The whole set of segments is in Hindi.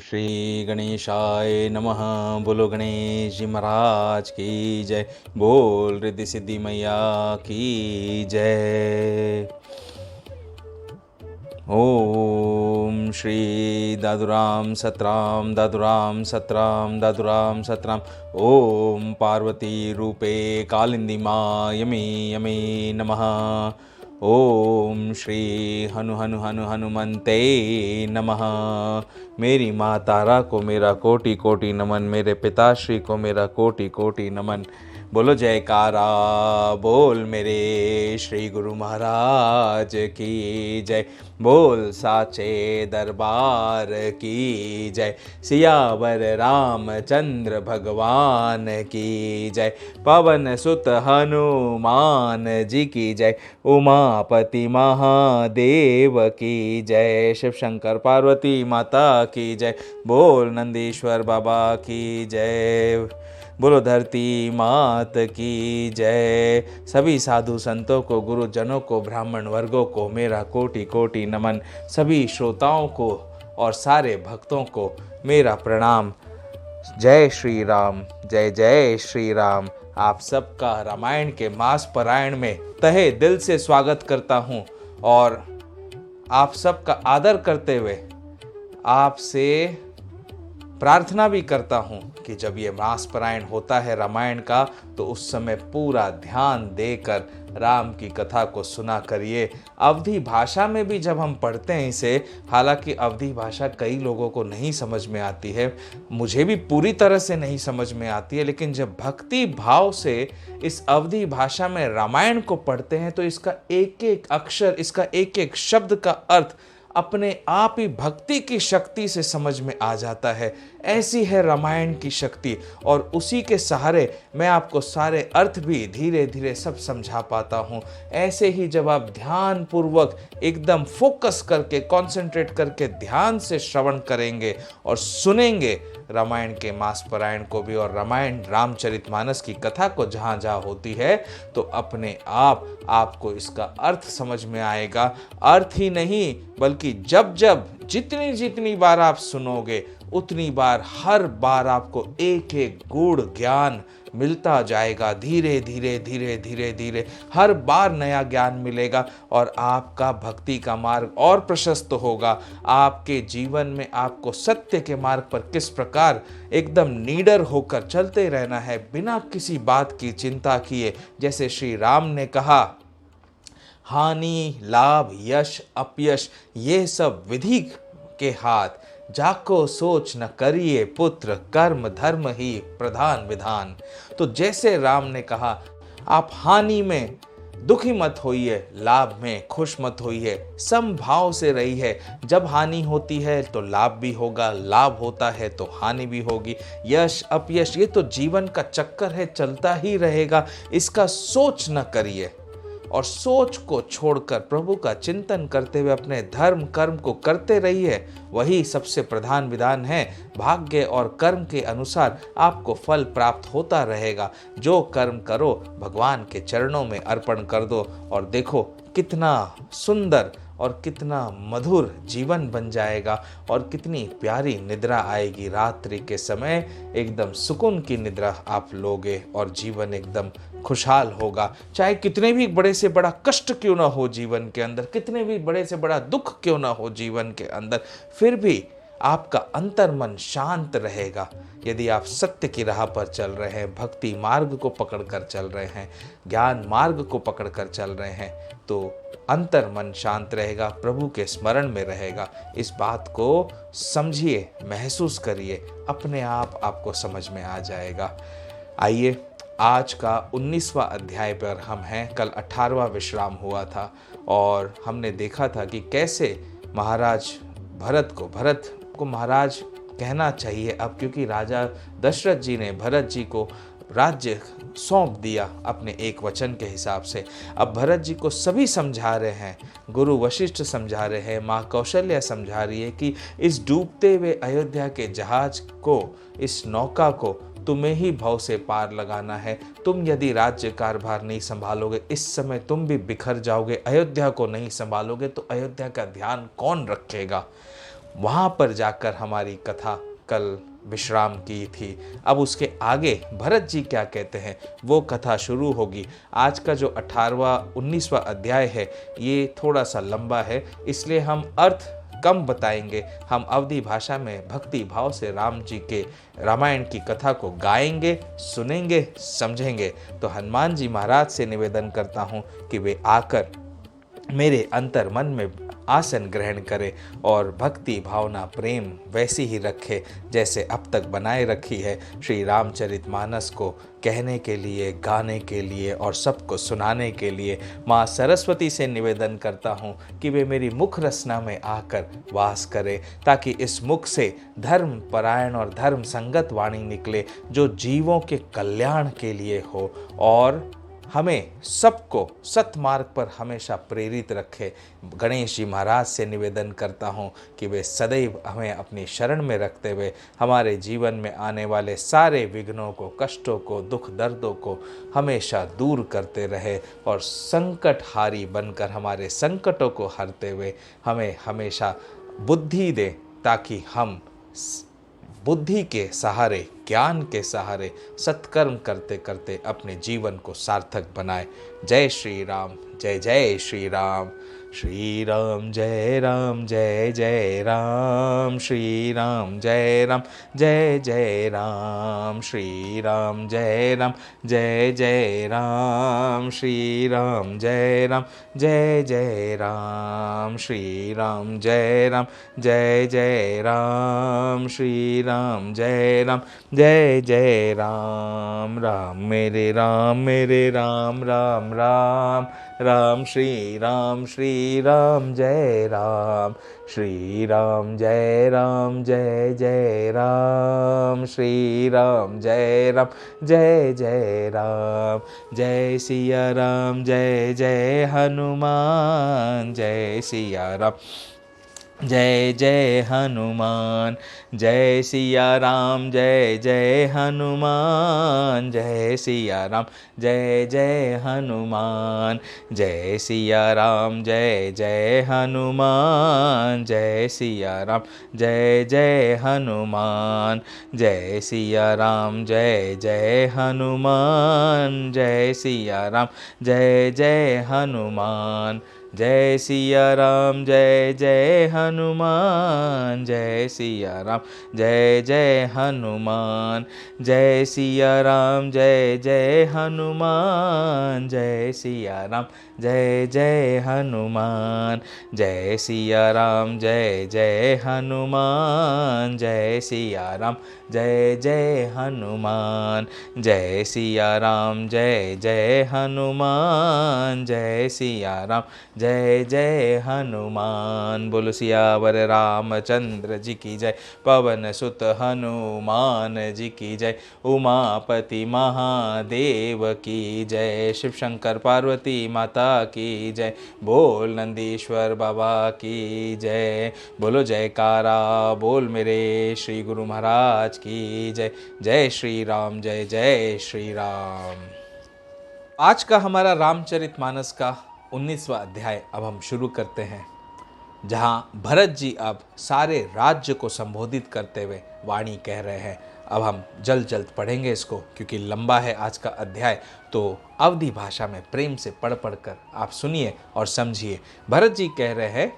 श्री गणेशाय नमः। बोलो गणेश जी महाराज की जय। बोल रिद्धि सिद्धि मैया की जय। ओम श्री दादुराम सतराम दादुराम सतराम दादुराम सतराम। ओम पार्वती रूपे कालिंदी माँ यमी यमी नमः। ओम श्री हनु हनु हनु हनुमंते नमः। मेरी माँ तारा को मेरा कोटि कोटि नमन, मेरे पिताश्री को मेरा कोटि कोटि नमन। बोलो जयकारा बोल मेरे श्री गुरु महाराज की जय। बोल साचे दरबार की जय। सियावर रामचंद्र भगवान की जय। पवन सुत हनुमान जी की जय। उमापति महादेव की जय। शिव शंकर पार्वती माता की जय। बोल नंदीश्वर बाबा की जय। बोलो धरती मात की जय। सभी साधु संतों को, गुरुजनों को, ब्राह्मण वर्गों को मेरा कोटि कोटि नमन। सभी श्रोताओं को और सारे भक्तों को मेरा प्रणाम। जय श्री राम, जय जय श्री राम। आप सबका रामायण के मास पारायण में तहे दिल से स्वागत करता हूँ और आप सबका आदर करते हुए आपसे प्रार्थना भी करता हूँ कि जब ये मास पारायण होता है रामायण का, तो उस समय पूरा ध्यान देकर राम की कथा को सुना करिए। अवधी भाषा में भी जब हम पढ़ते हैं इसे, हालांकि अवधी भाषा कई लोगों को नहीं समझ में आती है, मुझे भी पूरी तरह से नहीं समझ में आती है, लेकिन जब भक्ति भाव से इस अवधी भाषा में रामायण को पढ़ते हैं तो इसका एक एक अक्षर, इसका एक एक शब्द का अर्थ अपने आप ही भक्ति की शक्ति से समझ में आ जाता है। ऐसी है रामायण की शक्ति और उसी के सहारे मैं आपको सारे अर्थ भी धीरे धीरे सब समझा पाता हूँ। ऐसे ही जब आप ध्यान पूर्वक एकदम फोकस करके, कंसंट्रेट करके ध्यान से श्रवण करेंगे और सुनेंगे रामायण के मास पारायण को भी और रामायण रामचरितमानस की कथा को जहाँ जहाँ होती है, तो अपने आप आपको इसका अर्थ समझ में आएगा। अर्थ ही नहीं बल्कि जब जब जितनी जितनी बार आप सुनोगे उतनी बार हर बार आपको एक एक गूढ़ ज्ञान मिलता जाएगा। धीरे धीरे धीरे धीरे धीरे हर बार नया ज्ञान मिलेगा और आपका भक्ति का मार्ग और प्रशस्त होगा। आपके जीवन में आपको सत्य के मार्ग पर किस प्रकार एकदम निडर होकर चलते रहना है, बिना किसी बात की चिंता किए। जैसे श्री राम ने कहा, हानि लाभ यश अपयश ये सब विधि के हाथ, जाको सोच न करिए पुत्र, कर्म धर्म ही प्रधान विधान। तो जैसे राम ने कहा, आप हानि में दुखी मत होइए, लाभ में खुश मत होइए, समभाव से रहिए। जब हानि होती है तो लाभ भी होगा, लाभ होता है तो हानि भी होगी। यश अपयश ये तो जीवन का चक्कर है, चलता ही रहेगा, इसका सोच न करिए। और सोच को छोड़कर प्रभु का चिंतन करते हुए अपने धर्म कर्म को करते रहिए। वही सबसे प्रधान विधान है। भाग्य और कर्म के अनुसार आपको फल प्राप्त होता रहेगा। जो कर्म करो भगवान के चरणों में अर्पण कर दो और देखो कितना सुंदर और कितना मधुर जीवन बन जाएगा और कितनी प्यारी निद्रा आएगी। रात्रि के समय एकदम सुकून की निद्रा आप लोगे और जीवन एकदम खुशहाल होगा। चाहे कितने भी बड़े से बड़ा कष्ट क्यों ना हो जीवन के अंदर, कितने भी बड़े से बड़ा दुख क्यों ना हो जीवन के अंदर, फिर भी आपका अंतर्मन शांत रहेगा। यदि आप सत्य की राह पर चल रहे हैं, भक्ति मार्ग को पकड़कर चल रहे हैं, ज्ञान मार्ग को पकड़कर चल रहे हैं, तो अंतर्मन शांत रहेगा, प्रभु के स्मरण में रहेगा। इस बात को समझिए, महसूस करिए, अपने आप आपको समझ में आ जाएगा। आइए, आज का 19वां अध्याय पर हम हैं। कल 18वां विश्राम हुआ था और हमने देखा था कि कैसे महाराज भरत को महाराज कहना चाहिए अब, क्योंकि राजा दशरथ जी ने भरत जी को राज्य सौंप दिया अपने एक वचन के हिसाब से। अब भरत जी को सभी समझा रहे हैं, गुरु वशिष्ठ समझा रहे हैं, माँ कौशल्या समझा रही है कि इस डूबते हुए अयोध्या के जहाज को, इस नौका को तुम्हें ही भव से पार लगाना है। तुम यदि राज्य कारभार नहीं संभालोगे, इस समय तुम भी बिखर जाओगे। अयोध्या को नहीं संभालोगे तो अयोध्या का ध्यान कौन रखेगा। वहाँ पर जाकर हमारी कथा कल विश्राम की थी। अब उसके आगे भरत जी क्या कहते हैं वो कथा शुरू होगी। आज का जो 18वां 19वां अध्याय है ये थोड़ा सा लंबा है, इसलिए हम अर्थ कम बताएंगे। हम अवधी भाषा में भक्ति भाव से राम जी के रामायण की कथा को गाएंगे, सुनेंगे, समझेंगे। तो हनुमान जी महाराज से निवेदन करता हूँ कि वे आकर मेरे अंतर मन में आसन ग्रहण करे और भक्ति भावना प्रेम वैसी ही रखे जैसे अब तक बनाए रखी है। श्री रामचरितमानस को कहने के लिए, गाने के लिए और सबको सुनाने के लिए माँ सरस्वती से निवेदन करता हूँ कि वे मेरी मुख रचना में आकर वास करे, ताकि इस मुख से धर्म परायण और धर्म संगत वाणी निकले जो जीवों के कल्याण के लिए हो और हमें सबको सतमार्ग पर हमेशा प्रेरित रखे। गणेश जी महाराज से निवेदन करता हूँ कि वे सदैव हमें अपनी शरण में रखते हुए हमारे जीवन में आने वाले सारे विघ्नों को, कष्टों को, दुख दर्दों को हमेशा दूर करते रहे और संकटहारी बनकर हमारे संकटों को हरते हुए हमें हमेशा बुद्धि दे, ताकि हम बुद्धि के सहारे, ज्ञान के सहारे सत्कर्म करते करते अपने जीवन को सार्थक बनाए। जय श्री राम, जय जय श्री राम। श्री राम जय राम, जय जय राम। श्री राम जय राम, जय जय राम। श्री राम जय राम, जय जय राम। श्री राम जय राम, जय जय राम। श्री राम जय राम, जय जय राम। श्री राम जय राम, जय जय राम। राम मेरे राम राम राम राम। श्री राम जय राम। श्री राम जय राम, जय जय राम। श्री राम जय राम, जय जय राम। जय सिया राम, जय जय हनुमान। जय सिया राम, जय जय हनुमान, जय सिया राम, जय जय हनुमान, जय सिया राम, जय जय हनुमान, जय सिया राम, जय जय हनुमान, जय सिया राम, जय जय हनुमान, जय सिया राम, जय जय हनुमान, जय सिया राम, जय जय हनुमान, जय सिया राम, जय जय हनुमान, जय सिया राम, जय जय हनुमान, जय सिया राम, जय जय हनुमान, जय सिया राम, जय जय हनुमान, जय सिया राम, जय जय हनुमान, जय सिया राम, जय जय हनुमान, जय सिया राम, जय जय हनुमान, जय सिया राम, जय जय हनुमान। बोलो सियावर रामचंद्र जी की जय, पवन सुत हनुमान जी की जय, उमापति महादेव की जय, शिव शंकर पार्वती माता की जय, बोल नंदीश्वर बाबा की जय, बोलो जयकारा बोल मेरे श्री गुरु महाराज की जय। जय श्री राम, जय जय श्री राम। आज का हमारा रामचरितमानस का 19वां अध्याय अब हम शुरू करते हैं, जहां भरत जी अब सारे राज्य को संबोधित करते हुए वाणी कह रहे हैं। अब हम जल्द जल्द पढ़ेंगे इसको, क्योंकि लंबा है आज का अध्याय, तो अवधी भाषा में प्रेम से पढ़ कर आप सुनिए और समझिए। भरत जी कह रहे हैं,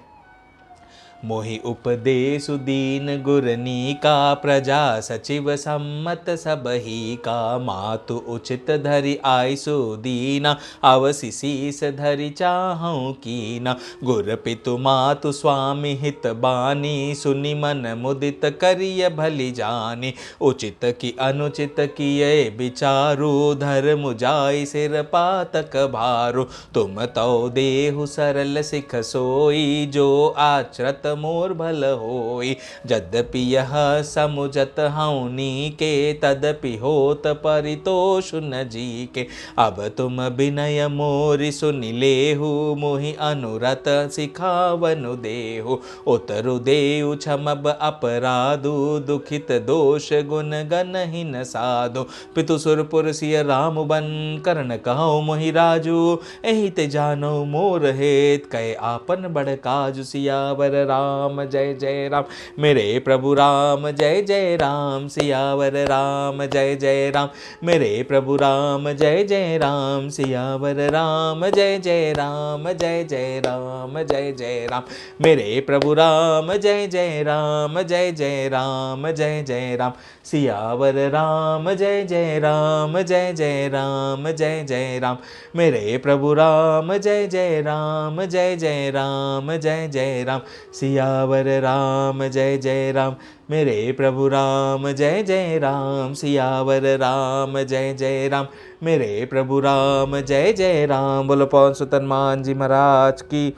मोहि उपदेशु दीन गुरनी का, प्रजा सचिव सम्मत सबही का, मातु उचित धरि आयसु दीना, अवसि शीस धरि चाहूँ कीना, गुर पितु मातु स्वामी हित बानी, सुनि मन मुदित करिय भली जानी, उचित की अनुचित किए विचारु, धर्म जाय सिर पातक भारू, तुम तो देहु सरल सिख सोई, जो आचरत मोर भल होई, यद्यपि यह समुझत हऊनी के, तदपि होत परितोष न जी के, अब तुम विनय मोरि सुनि लेहु, मोहि अनुरत सिखावनु देहु, उतरु देउ क्षमब अपराधु, दुखित दोष गुण गन ही न साधु, पितु सुरपुर सिय राम बन, करण कहो मोहि राजू, एहि ते जानो मोर हेत, कहे आपन बड़ काजु, सियावर राम जय जय राम, मेरे प्रभु राम जय जय राम, सियावर राम जय जय राम, मेरे प्रभु राम जय जय राम, सियावर राम जय जय राम, जय जय राम, जय जय राम, मेरे प्रभु राम जय जय राम, जय जय राम, जय जय राम, सियावर राम जय जय राम, जय जय राम, जय जय राम, मेरे प्रभु राम जय जय राम, जय जय राम, जय जय राम, सियावर राम जय जय राम, मेरे प्रभु राम जय जय राम, सियावर राम जय जय राम, मेरे प्रभु राम जय जय राम। बोलो पवन सुत हनुमान जी महाराज की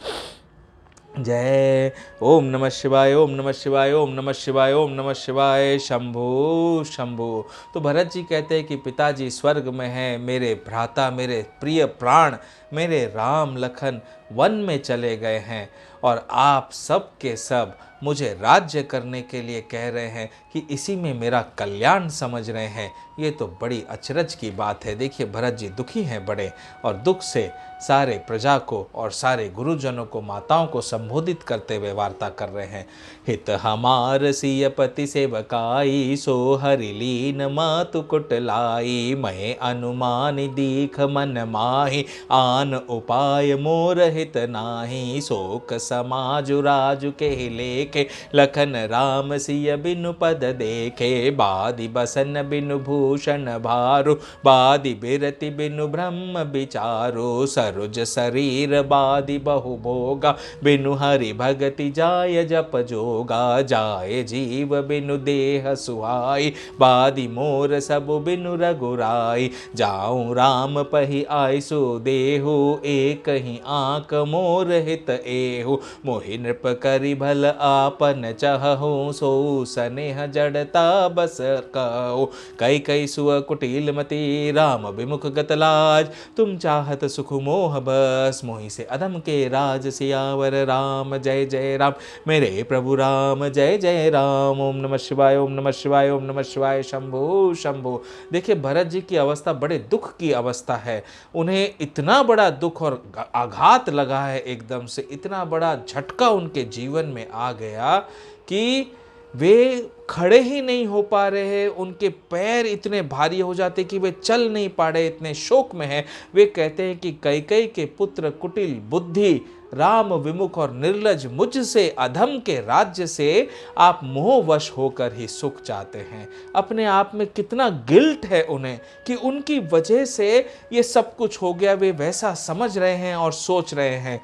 जय। ओम नमः शिवाय, ओम नमः शिवाय, ओम नमः शिवाय, ओम नमः शिवाय, शंभु शंभु। तो भरत जी कहते हैं कि पिताजी स्वर्ग में हैं, मेरे भ्राता, मेरे प्रिय प्राण, मेरे राम लखन वन में चले गए हैं, और आप सब के सब मुझे राज्य करने के लिए कह रहे हैं कि इसी में मेरा कल्याण समझ रहे हैं। ये तो बड़ी अचरज की बात है। देखिए भरत जी दुखी हैं बड़े, और दुख से सारे प्रजा को और सारे गुरुजनों को, माताओं को संबोधित करते हुए वार्ता कर रहे हैं। हित हमार सिय पति सेवकाई, सो हरि लीन मातु कुटलाई, मैं अनुमान दीख मन माही, आन उपाय मोर हित नाही, शोक समाजु राजु के लेखे, लखन राम सिय बिनु पद देखे, बादि बसन बिनु भूषण भारू, बादि बिरति बिनु ब्रह्म विचारो, सरुज शरीर बादि बहु भोगा, बिनु हरि भगति जाय जप जोगा, जाय जीव बिनु देह सुहाई, बादि मोर सब बिनु रघुराई, जाऊं राम पहि आयसु देहु, एक ही आंक मोर हित एहु, मोहि नृप करि भल आपन चहु, सो सनेह जड़ता बस कहु, कई कई सुअ कुटिल मति, राम विमुख गत लाज, तुम चाहत सुख मोर मोह बस मोहि से अधम के राज, सियावर राम जय जय राम। मेरे प्रभु राम जय जय राम। ओम नमः शिवाय, ओम नमः शिवाय, ओम नमः शिवाय। शंभो शंभो। देखिए भरत जी की अवस्था बड़े दुख की अवस्था है। उन्हें इतना बड़ा दुख और आघात लगा है, एकदम से इतना बड़ा झटका उनके जीवन में आ गया कि वे खड़े ही नहीं हो पा रहे हैं। उनके पैर इतने भारी हो जाते कि वे चल नहीं पा रहे, इतने शोक में हैं। वे कहते हैं कि कैकेयी के पुत्र कुटिल बुद्धि, राम विमुख और निर्लज, मुझसे अधम के राज्य से आप मोहवश होकर ही सुख चाहते हैं। अपने आप में कितना गिल्ट है उन्हें कि उनकी वजह से ये सब कुछ हो गया। वे वैसा समझ रहे हैं और सोच रहे हैं।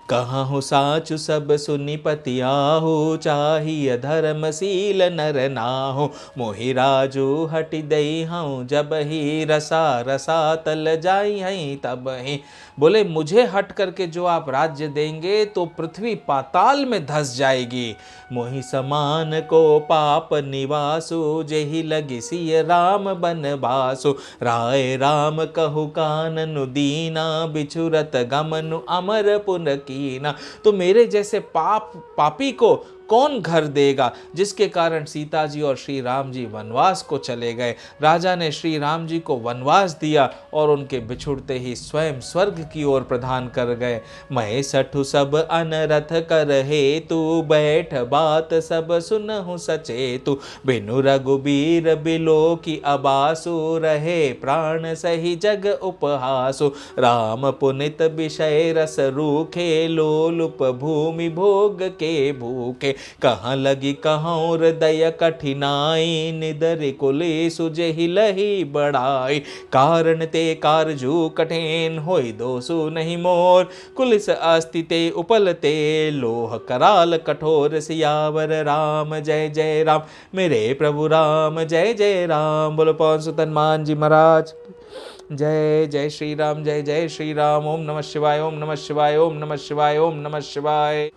कहूँ साचु सब सुनि पति आहु, चाहिए धर्मशील नर नाहु। मोहि राजू हटि दई हूँ, जब ही रसा रसा तल जाई हई तब ही। बोले मुझे हट करके जो आप राज्य देंगे तो पृथ्वी पाताल में धस जाएगी। मोहि समान को पाप निवासु, जेहि लगी सिय राम बनवासु। राय राम कहु काननु दीना, बिछुरत गमनु अमर पुन कीना। तो मेरे जैसे पापी को कौन घर देगा, जिसके कारण सीता जी और श्री राम जी वनवास को चले गए। राजा ने श्री राम जी को वनवास दिया और उनके बिछुड़ते ही स्वयं स्वर्ग की ओर प्रदान कर गए। मैं सठु सब अनरथ कर हेतु, बैठ बात सब सुनहु सचेतु। बिनु रघुबीर बिलो की अबासु, रहे प्राण सही जग उपहासु। राम पुनित विषय रस रूखे, लोलुप भूमि भोग के भूखे। कहाँ लगी कहाँ हृदय कठिनाई, निदर कुलेसु जेहि लही बढ़ाई। कारण ते कारजू कठिन, होई दोसु नहीं मोर। कुलिस अस्तिते उपलते, लोह कराल कठोर। सियावर राम जय जय राम। मेरे प्रभु राम जय जय राम। बोलो पवन सुत हनुमान जी महाराज जय। जय श्री राम, जय जय श्री राम। ओम नमः शिवाय, ओम नमः शिवाय, ओम नमः शिवाय, ओम नमः शिवाय।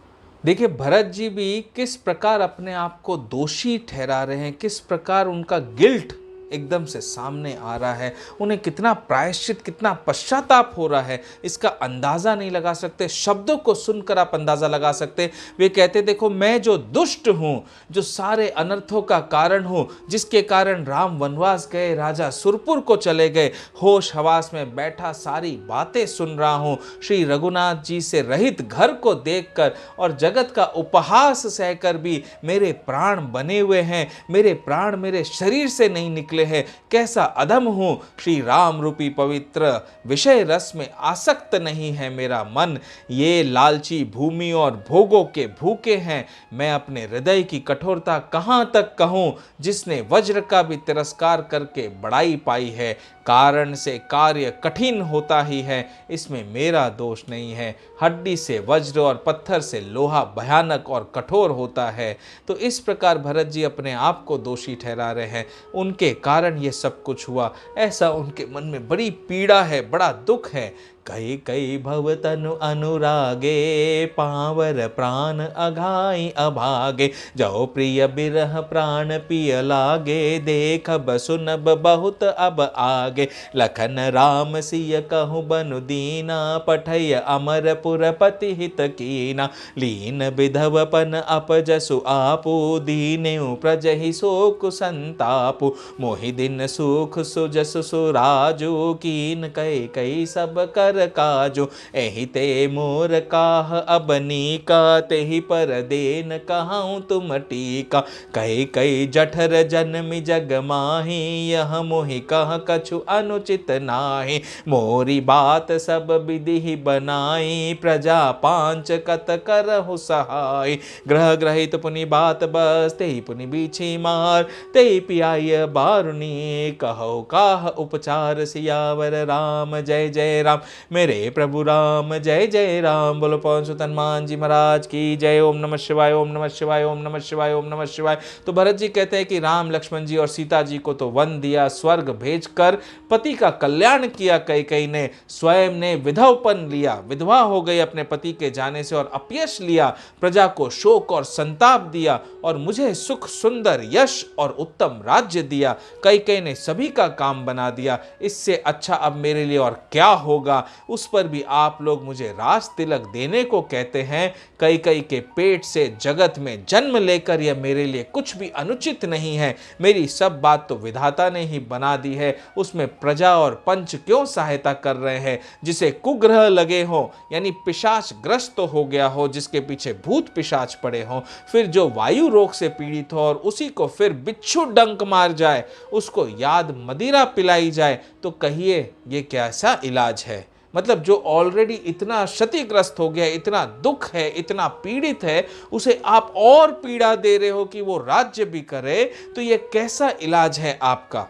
देखिए भरत जी भी किस प्रकार अपने आप को दोषी ठहरा रहे हैं, किस प्रकार उनका गिल्ट एकदम से सामने आ रहा है। उन्हें कितना प्रायश्चित, कितना पश्चाताप हो रहा है, इसका अंदाजा नहीं लगा सकते। शब्दों को सुनकर आप अंदाजा लगा सकते। वे कहते देखो मैं जो दुष्ट हूं, जो सारे अनर्थों का कारण हूं, जिसके कारण राम वनवास गए, राजा सुरपुर को चले गए, होश हवास में बैठा सारी बातें सुन रहा हूं। श्री रघुनाथ जी से रहित घर को देखकर और जगत का उपहास सहकर भी मेरे प्राण बने हुए हैं, मेरे प्राण मेरे शरीर से नहीं निकले है। कैसा अधम हूं। श्री राम रूपी पवित्र विषय रस में आसक्त नहीं है मेरा मन। ये लालची भूमि और भोगों के भूखे हैं। मैं अपने हृदय की कठोरता कहां तक कहूं, जिसने वज्र का भी तिरस्कार करके बड़ाई पाई है। कारण से कार्य कठिन होता ही है, इसमें मेरा दोष नहीं है। हड्डी से वज्र और पत्थर से लोहा भयानक और कठोर होता है। तो इस प्रकार भरत जी अपने आप को दोषी ठहरा रहे हैं। उनके कारण ये सब कुछ हुआ, ऐसा उनके मन में बड़ी पीड़ा है, बड़ा दुख है। कई कई भव तनु अनुरागे, पावर प्राण अघाई अभागे। जो प्रिय बिरह प्राण पिय लागे, देखब सुनब बहुत अब आगे। लखन राम सिय कहु बनु दीना, पठय अमरपुर पति हित कीना। लीन विधवपन अपजसु आपू, दीनेउ प्रजहि शोक संतापु। मोहि दिन सुख सुजसु सुराजु, कीन कई कई सब कर काजो। एहि ते मोर काह अबनीका, तेहि पर देन कहाऊं तुम टीका। कई कई जठर जन्मि जग माही, यह मोहि कह कछु अनुचित नाही। मोरी बात सब विधि बनाई, प्रजा पांच कत करहु सहाय। ग्रह ग्रहित पुनि बात बस, तेहि पुनि बीछी मार। तेहि पियाय बारुनी, कहो काह उपचार। सियावर राम जय जय राम। मेरे प्रभु राम जय जय राम। बोलो पवन सुत हनुमान जी महाराज की जय। ओम नमः शिवाय, ओम नमः शिवाय, ओम नमः शिवाय, ओम नमः शिवाय। तो भरत जी कहते हैं कि राम लक्ष्मण जी और सीता जी को तो वन दिया, स्वर्ग भेजकर पति का कल्याण किया। कैकेयी ने स्वयं ने विधवपन लिया, विधवा हो गई अपने पति के जाने से और अपयश लिया। प्रजा को शोक और संताप दिया और मुझे सुख सुंदर यश और उत्तम राज्य दिया। कैकेयी ने सभी का काम बना दिया, इससे अच्छा अब मेरे लिए और क्या होगा। उस पर भी आप लोग मुझे राज तिलक देने को कहते हैं। कैकेयी के पेट से जगत में जन्म लेकर यह मेरे लिए कुछ भी अनुचित नहीं है। मेरी सब बात तो विधाता ने ही बना दी है, उसमें प्रजा और पंच क्यों सहायता कर रहे हैं। जिसे कुग्रह लगे हो यानी पिशाच ग्रस्त हो गया हो, जिसके पीछे भूत पिशाच पड़े हो, फिर जो वायु रोग से पीड़ित हो और उसी को फिर बिच्छू डंक मार जाए, उसको याद मदिरा पिलाई जाए, तो कहिए ये कैसा इलाज है। मतलब जो ऑलरेडी इतना क्षतिग्रस्त हो गया, इतना दुख है, इतना पीड़ित है, उसे आप और पीड़ा दे रहे हो कि वो राज्य भी करे, तो ये कैसा इलाज है आपका।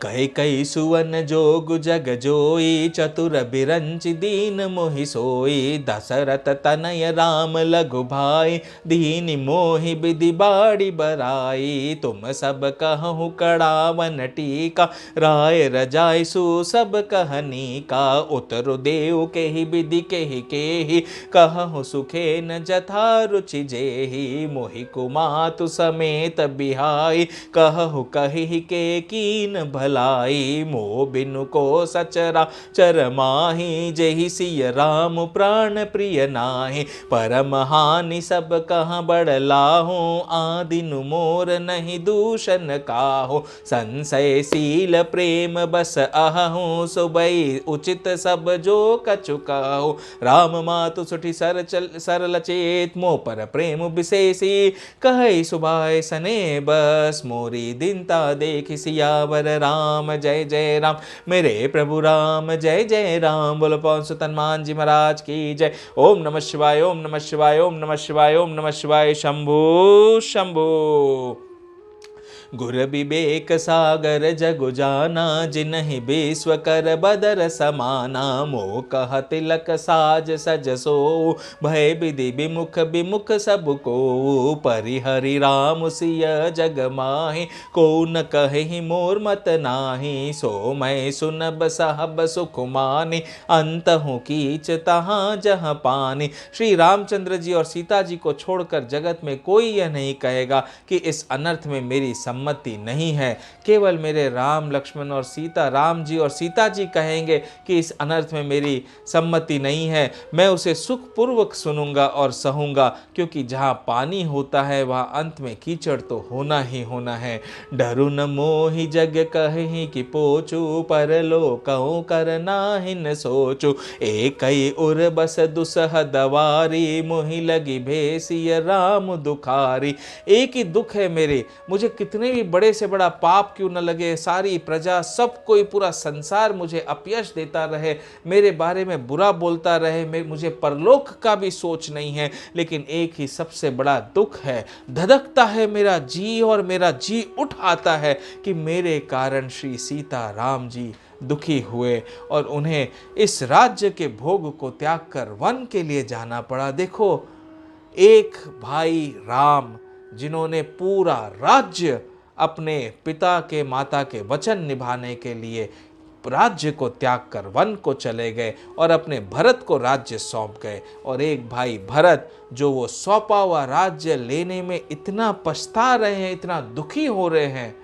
कैकेयी सुवन जोग जग जोई, चतुर बिरंच दीन मोहि सोई। दशरथ तनय राम लघु भाई, दीन मोहि विधि बाड़ी बराई। तुम सब कहूँ कड़ावन टीका, राय रजाय सु सब कहनी का। उतर देव केहि विधि केहि कहूँ सुखे न जथा रुचि जेहि। मोहि कुमातु समेत बिहाई, कहु कहि के कीन भलाई। मोह बिनु को सचरा चर माही, जहि सिय राम प्राण प्रिय नाहि। परम हानि सब कहाँ बड़लाहु, आदिनु मोर नहीं दूषण काहु। संशय शील प्रेम बस अहहु, सुबई उचित सब जो कछु कहु। राम मातु सुठी सरल चेत, मोह पर प्रेम विशेषी। कहे सुभाय सने बस, मोरी दीनता देखि सियावर राम। जय जय राम मेरे प्रभु राम, जय जय राम। बोलो पवन सुत हनुमान जी महाराज की जय। ओम नमः शिवाय, ओम नमः शिवाय, ओम नमः शिवाय, ओम नमः शिवाय। शंभु शंभु। गुर विवेक सागर जगु जाना, जिनहि विश्व कर बदर समाना। मोह कह तिलक साज सज सो, भय विधि विमुख विमुख सब को। परिहरि राम सिय जग माहि, को न कहि मोर मत नाही। सो मैं सुनब सहब सुख मानी, अंत हूँ कीच तहाँ जहाँ पानी। श्री रामचंद्र जी और सीता जी को छोड़कर जगत में कोई यह नहीं कहेगा कि इस अनर्थ में मेरी सम्मति नहीं है। केवल मेरे राम लक्ष्मण और सीता, राम जी और सीता जी कहेंगे कि इस अनर्थ में मेरी सम्मति नहीं है। मैं उसे सुखपूर्वक सुनूंगा और सहूंगा, क्योंकि जहाँ पानी होता है वहाँ अंत में कीचड़ तो होना ही होना है। डरु न मोहि जग कहि कि पोचू, परलोकहु कर नाहि न सोचू। एकई उर बस दुसह दवारी, मोहि लगी भेसिय राम दुखारी। एक ही दुख है मेरे, मुझे कितने भी बड़े से बड़ा पाप क्यों न लगे, सारी प्रजा सब कोई पूरा संसार मुझे अपयश देता रहे, मेरे बारे में बुरा बोलता रहे, मुझे परलोक का भी सोच नहीं है, लेकिन एक ही सबसे बड़ा दुख है, धधकता है मेरा जी और मेरा जी उठ आता है कि मेरे कारण श्री सीता राम जी दुखी हुए और उन्हें इस राज्य के भोग को त्याग कर वन के लिए जाना पड़ा। देखो, एक भाई राम जिन्होंने पूरा राज्य अपने पिता के माता के वचन निभाने के लिए राज्य को त्याग कर वन को चले गए और अपने भरत को राज्य सौंप गए। और एक भाई भरत जो वो सौंपा हुआ राज्य लेने में इतना पछता रहे हैं, इतना दुखी हो रहे हैं,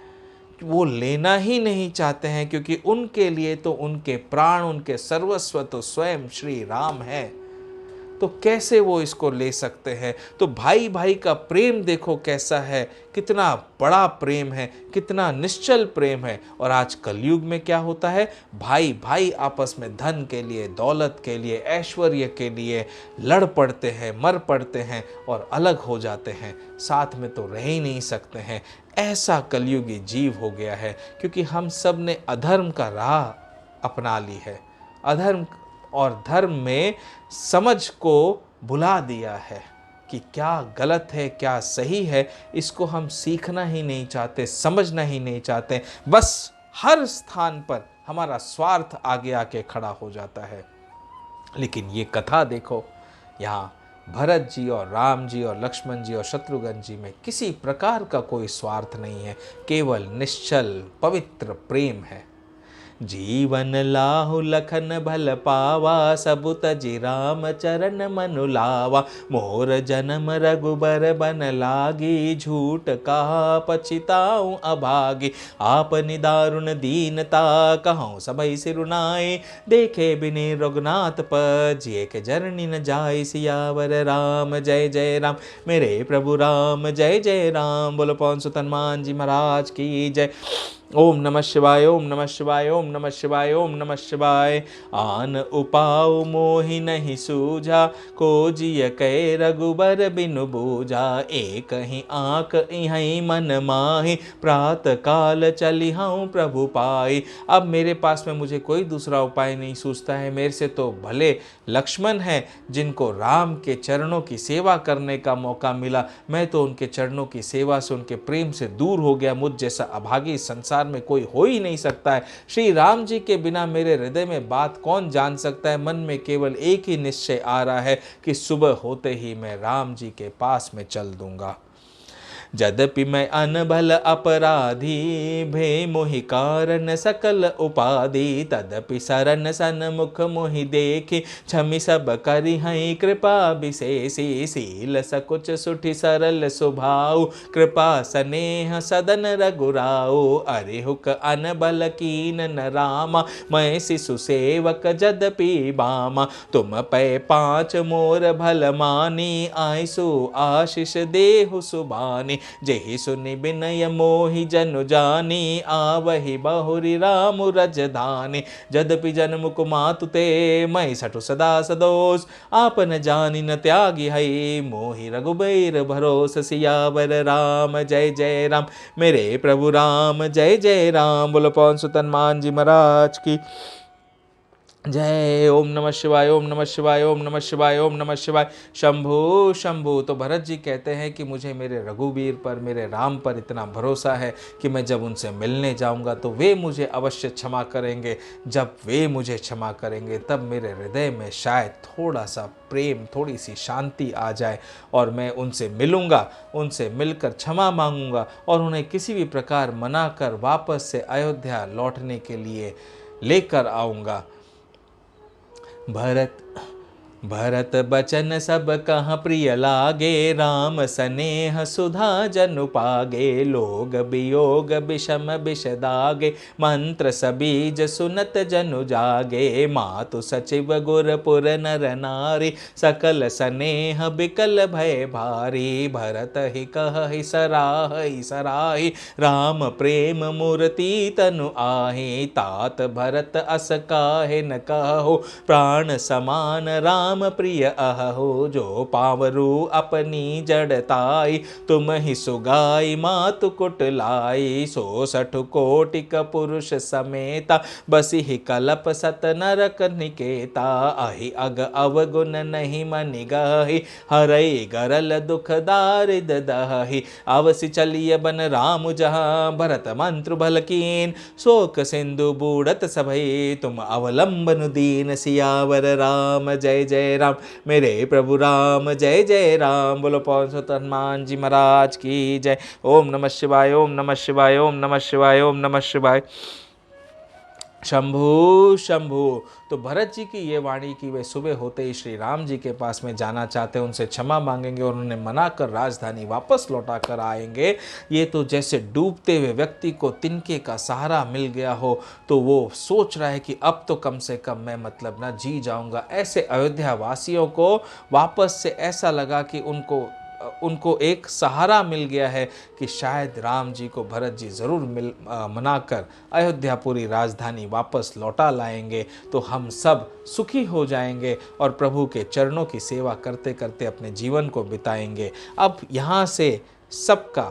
वो लेना ही नहीं चाहते हैं, क्योंकि उनके लिए तो उनके प्राण, उनके सर्वस्व तो स्वयं श्री राम है। तो कैसे वो इसको ले सकते हैं। तो भाई भाई का प्रेम देखो कैसा है, कितना बड़ा प्रेम है, कितना निश्चल प्रेम है। और आज कलयुग में क्या होता है, भाई भाई आपस में धन के लिए, दौलत के लिए, ऐश्वर्य के लिए लड़ पड़ते हैं, मर पड़ते हैं और अलग हो जाते हैं, साथ में तो रह ही नहीं सकते हैं। ऐसा कलयुगी जीव हो गया है, क्योंकि हम सब ने अधर्म का राह अपना ली है, अधर्म और धर्म में समझ को भुला दिया है कि क्या गलत है क्या सही है, इसको हम सीखना ही नहीं चाहते, समझना ही नहीं चाहते। बस हर स्थान पर हमारा स्वार्थ आगे आके खड़ा हो जाता है। लेकिन ये कथा देखो, यहाँ भरत जी और राम जी और लक्ष्मण जी और शत्रुघ्न जी में किसी प्रकार का कोई स्वार्थ नहीं है, केवल निश्चल पवित्र प्रेम है। जीवन लाहु लखन भल पावा, सबु तजि राम चरण मनु लावा। मोर जन्म रघुबर बन लागी, झूठ कहा पछिताऊँ अभागी। आपनि दारुण दीनता, कहूँ सबई सिरुनाए। देखे बिने रघुनाथ पर, जिए के जरनी न जाय। सियावर राम जय जय राम, मेरे प्रभु राम जय जय राम। बोलो पवन सुत हनुमान जी महाराज की जय। ओम नमः शिवाय, ओम नमः शिवाय, ओम नमः शिवाय, ओम नमः शिवाय। आन उपाउ मोहि नहीं सूझा, को जिय कै रघुबर बिनु बूझा। एक ही आँख इहै मन माहि, प्रात काल चलिहउँ प्रभु पाई। अब मेरे पास में मुझे कोई दूसरा उपाय नहीं सूझता है। मेरे से तो भले लक्ष्मण हैं, जिनको राम के चरणों की सेवा करने का मौका मिला। मैं तो उनके चरणों की सेवा से, उनके प्रेम से दूर हो गया। मुझ जैसा अभागी संसार में कोई हो ही नहीं सकता है। श्री राम जी के बिना मेरे हृदय में बात कौन जान सकता है। मन में केवल एक ही निश्चय आ रहा है कि सुबह होते ही मैं राम जी के पास में चल दूंगा। यद्यपि मैं अनबल अपराधी, भे मोहि कारण सकल उपाधि। तदपि सरन सन्मुख मोहि देखि, क्षमि सब करि हई कृपा विशेषी। शील सकुच सुठि सरल स्वभाव, कृपा स्नेह सदन रघुराऊ। अरिहुक अनबल कीन न रामा, मैं शिशु सेवक यद्यपि बामा। तुम पै पाँच मोर भल मानी, आयसु आशीष देहु सुबानी। जेहि सुनि बिनय मोहि जनु जानी, आवहि बहुरी राम रजधानी। यद्यपि जन्म मातु ते, मैं सठु सदा सदोष। आपन जानि न त्यागी हई, मोहि रघुबीर भरोस। सियावर राम जय जय राम, मेरे प्रभु राम जय जय राम। बोलो पवन सुत हनुमान जी महाराज की जय। ओम नमः शिवाय, ओम नमः शिवाय, ओम नमः शिवाय, ओम नमः शिवाय। शंभु शंभु। तो भरत जी कहते हैं कि मुझे मेरे रघुवीर पर, मेरे राम पर इतना भरोसा है कि मैं जब उनसे मिलने जाऊंगा तो वे मुझे अवश्य क्षमा करेंगे। जब वे मुझे क्षमा करेंगे तब मेरे हृदय में शायद थोड़ा सा प्रेम, थोड़ी सी शांति आ जाए और मैं उनसे मिलूंगा, उनसे मिलकर क्षमा मांगूंगा और उन्हें किसी भी प्रकार मनाकर वापस से अयोध्या लौटने के लिए लेकर आऊँगा। भरत बचन सब कहाँ प्रिय लागे, राम स्नेह सुधा जनु पागे। लोग वियोग विषम विष दागे, मंत्र सबीज सुनत जनु जागे। मातु सचिव गुरपुर नर नारी, सकल स्नेह बिकल भय भारी। भरत ही कहि सराहि सराहि, राम प्रेम मूर्ति तनु आहि। तात भरत अस काहे न कहो, प्राण समान राम प्रिय अहो। जो पावरु अपनी जड़ताई, तुम ही सुगाई मातु कुट लाई। 66 कोटिक पुरुष समेता, बसी ही कलप सत नरक निकेता। अहि अग अवगुण नहीं मनि गहि, हरई गरल दुख दारिद दहि। अवसि चलिय बन राम जहाँ, भरत मंत्र भल कीन। शोक सिंधु बूढ़त सभई, तुम अवलंबन दीन। सियावर राम जय जय राम, मेरे प्रभु राम जय जय राम। बोलो पवन सुत हनुमान जी महाराज की जय। ओम नमः शिवाय, ओम नमः शिवाय, ओम नमः शिवाय, ओम नमः शिवाय। शंभु शंभु। तो भरत जी की ये वाणी की वे सुबह होते ही श्री राम जी के पास में जाना चाहते हैं, उनसे क्षमा मांगेंगे और उन्हें मनाकर राजधानी वापस लौटा कर आएंगे। ये तो जैसे डूबते हुए व्यक्ति को तिनके का सहारा मिल गया हो, तो वो सोच रहा है कि अब तो कम से कम मैं मतलब ना जी जाऊंगा। ऐसे अयोध्या वासियों को वापस से ऐसा लगा कि उनको एक सहारा मिल गया है कि शायद राम जी को भरत जी ज़रूर मनाकर अयोध्यापुरी राजधानी वापस लौटा लाएंगे, तो हम सब सुखी हो जाएंगे और प्रभु के चरणों की सेवा करते करते अपने जीवन को बिताएंगे। अब यहाँ से सबका